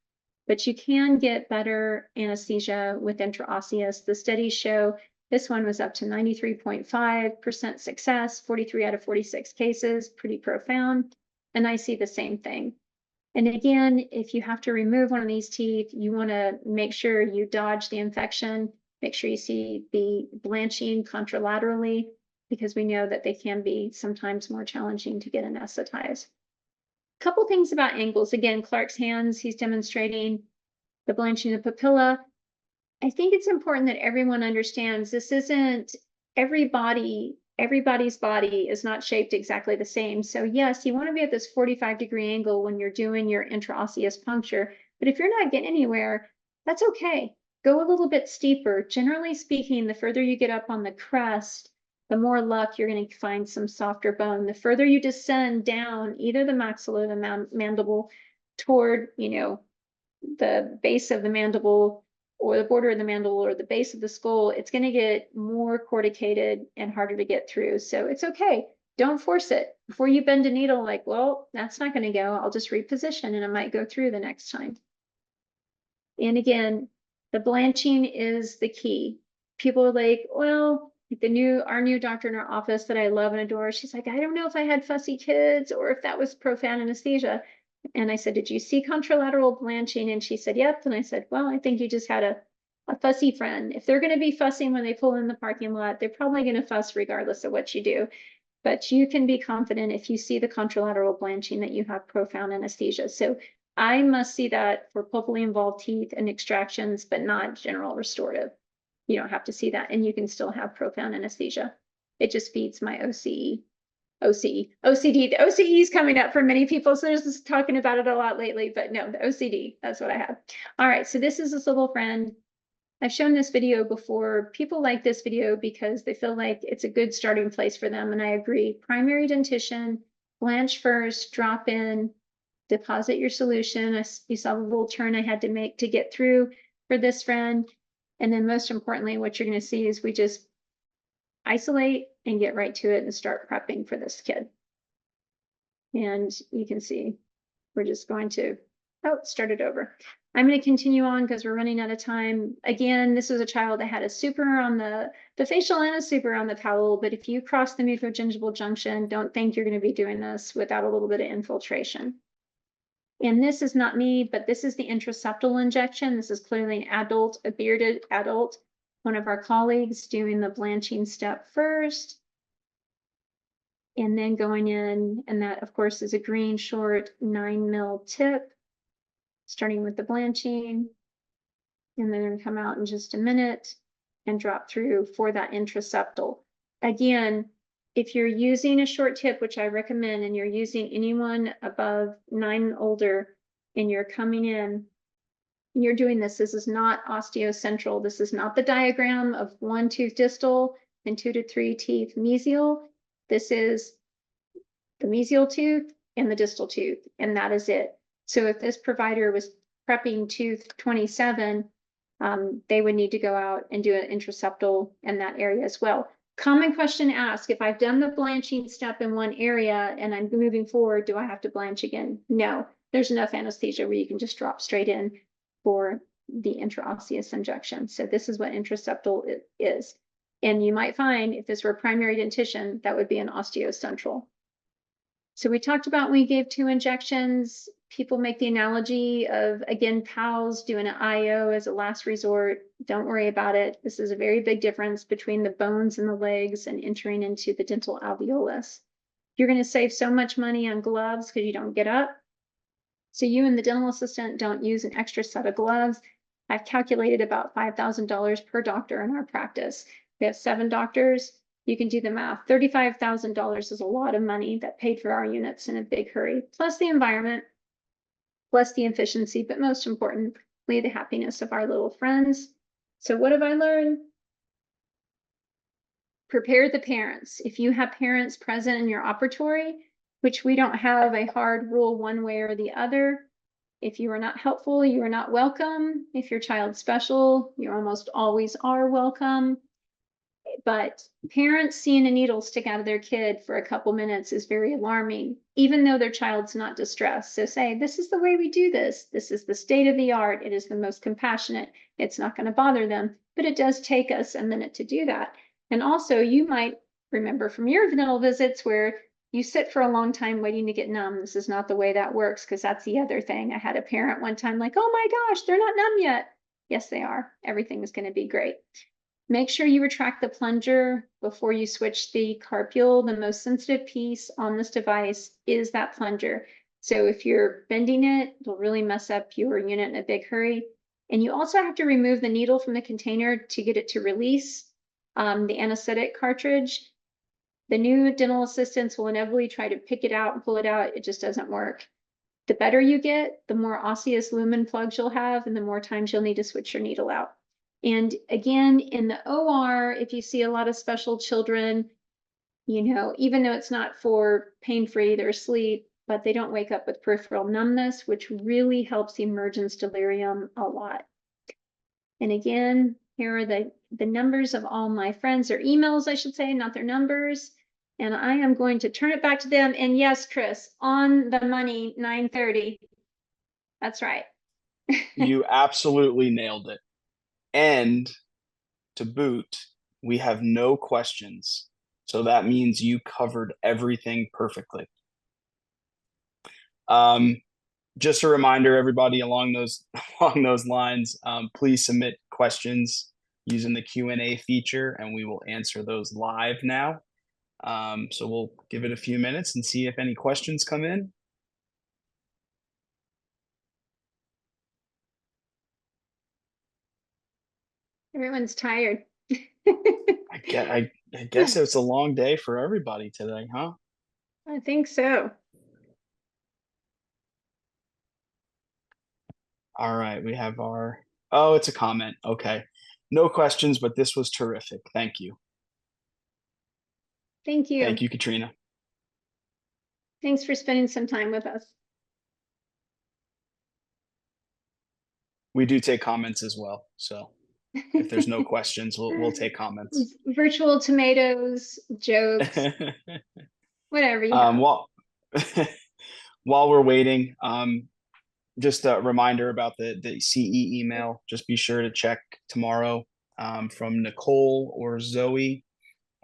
But you can get better anesthesia with intraosseous. The studies show this one was up to 93.5% success, 43 out of 46 cases, pretty profound. And I see the same thing. And again, if you have to remove one of these teeth, you want to make sure you dodge the infection, make sure you see the blanching contralaterally, because we know that they can be sometimes more challenging to get anesthetized. A couple things about angles. Again, Clark's hands, he's demonstrating the blanching of the papilla. I think it's important that everyone understands this isn't everybody's body is not shaped exactly the same. So yes, you want to be at this 45-degree angle when you're doing your intraosseous puncture, but if you're not getting anywhere, that's okay. Go a little bit steeper. Generally speaking, the further you get up on the crest, the more luck you're going to find some softer bone. The further you descend down, either the maxilla or the mandible toward, the base of the mandible or the border of the mandible or the base of the skull, it's going to get more corticated and harder to get through. So it's okay. Don't force it. Before you bend a needle, like, well, that's not going to go. I'll just reposition and it might go through the next time. And again, the blanching is the key. People are like, well, our new doctor in our office that I love and adore, she's like, I don't know if I had fussy kids or if that was profound anesthesia. And I said, did you see contralateral blanching? And she said, yep. And I said, well, I think you just had a fussy friend. If they're going to be fussing when they pull in the parking lot, they're probably going to fuss regardless of what you do. But you can be confident if you see the contralateral blanching that you have profound anesthesia. So I must see that for pulpally involved teeth and extractions, but not general restorative. You don't have to see that, and you can still have profound anesthesia. It just feeds my OCD. The OCE is coming up for many people, so there's just talking about it a lot lately, but no, the OCD, that's what I have. All right, so this is this little friend. I've shown this video before. People like this video because they feel like it's a good starting place for them, and I agree. Primary dentition, blanch first, drop in, deposit your solution. You saw the little turn I had to make to get through for this friend. And then most importantly, what you're going to see is we just isolate and get right to it and start prepping for this kid. And you can see we're just going to, start it over. I'm going to continue on because we're running out of time. Again, this was a child that had a super on the facial and a super on the palatal, but if you cross the mucogingival junction, don't think you're going to be doing this without a little bit of infiltration. And this is not me, but this is the intraseptal injection. This is clearly an adult, a bearded adult, one of our colleagues doing the blanching step first. And then going in, and that of course is a green short 9mm tip, starting with the blanching. And then come out in just a minute and drop through for that intraseptal. Again, if you're using a short tip, which I recommend, and you're using anyone above 9 and older, and you're coming in, and you're doing this, this is not osteocentral. This is not the diagram of 1 tooth distal and 2 to 3 teeth mesial. This is the mesial tooth and the distal tooth, and that is it. So if this provider was prepping tooth 27, they would need to go out and do an intraseptal in that area as well. Common question asked, if I've done the blanching step in one area and I'm moving forward, do I have to blanch again? No, there's enough anesthesia where you can just drop straight in for the intraosseous injection. So this is what intraseptal is. And you might find if this were a primary dentition, that would be an osteocentral. So we talked about when we gave 2 injections, people make the analogy of, again, PALS doing an IO as a last resort. Don't worry about it. This is a very big difference between the bones in the legs and entering into the dental alveolus. You're going to save so much money on gloves because you don't get up. So you and the dental assistant don't use an extra set of gloves. I've calculated about $5,000 per doctor in our practice. We have 7 doctors. You can do the math. $35,000 is a lot of money that paid for our units in a big hurry, plus the environment, plus the efficiency, but most importantly, the happiness of our little friends. So what have I learned? Prepare the parents. If you have parents present in your operatory, which we don't have a hard rule one way or the other, if you are not helpful, you are not welcome. If your child's special, you almost always are welcome. But parents seeing a needle stick out of their kid for a couple minutes is very alarming, even though their child's not distressed. So say, this is the way we do this. This is the state of the art. It is the most compassionate. It's not going to bother them, but it does take us a minute to do that. And also, you might remember from your dental visits where you sit for a long time waiting to get numb. This is not the way that works, because that's the other thing. I had a parent one time like, oh my gosh, they're not numb yet. Yes, they are. Everything is going to be great. Make sure you retract the plunger before you switch the carpule. The most sensitive piece on this device is that plunger. So if you're bending it, it'll really mess up your unit in a big hurry. And you also have to remove the needle from the container to get it to release the anesthetic cartridge. The new dental assistants will inevitably try to pick it out and pull it out. It just doesn't work. The better you get, the more osseous lumen plugs you'll have, and the more times you'll need to switch your needle out. And again, in the OR, if you see a lot of special children, you know, even though it's not for pain-free, they're asleep, but they don't wake up with peripheral numbness, which really helps emergence delirium a lot. And again, here are the numbers of all my friends, their emails, I should say, not their numbers. And I am going to turn it back to them. And yes, Chris, on the money, 9:30. That's right. You absolutely nailed it. And to boot, we have no questions. So that means you covered everything perfectly. Just a reminder, everybody, along those lines, please submit questions using the Q&A feature, and we will answer those live now. So we'll give it a few minutes and see if any questions come in. Everyone's tired. I guess it's a long day for everybody today, huh? I think so. All right, we have our, oh, it's a comment. Okay. No questions, but this was terrific. Thank you. Thank you. Thank you, Katrina. Thanks for spending some time with us. We do take comments as well. So if there's no questions, we'll take comments. Virtual tomatoes, jokes, whatever you have. While we're waiting, just a reminder about the CE email. Just be sure to check tomorrow from Nicole or Zoe,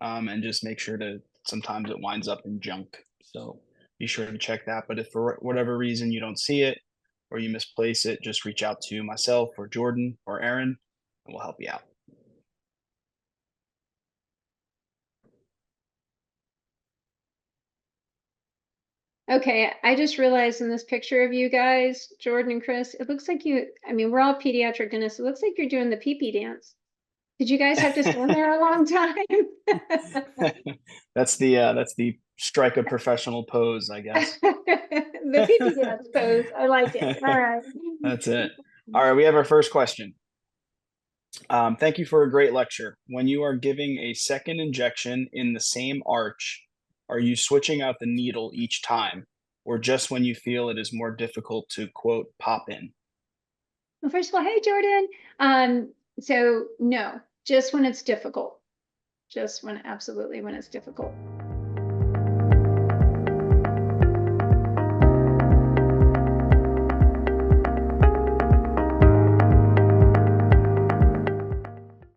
and just make sure to, sometimes it winds up in junk. So be sure to check that. But if for whatever reason you don't see it or you misplace it, just reach out to myself or Jordan or Aaron, and we'll help you out. Okay, I just realized in this picture of you guys, Jordan and Chris, it looks like you, I mean, we're all pediatric dentists. It looks like you're doing the pee-pee dance. Did you guys have to stand there a long time? That's the strike a professional pose, I guess. The pee-pee dance pose. I like it. All right. That's it. All right, we have our first question. Thank you for a great lecture. When you are giving a second injection in the same arch, are you switching out the needle each time, or just when you feel it is more difficult to, quote, pop in? Well, first of all, hey, Jordan. So no, just when it's difficult. Just when, absolutely when it's difficult.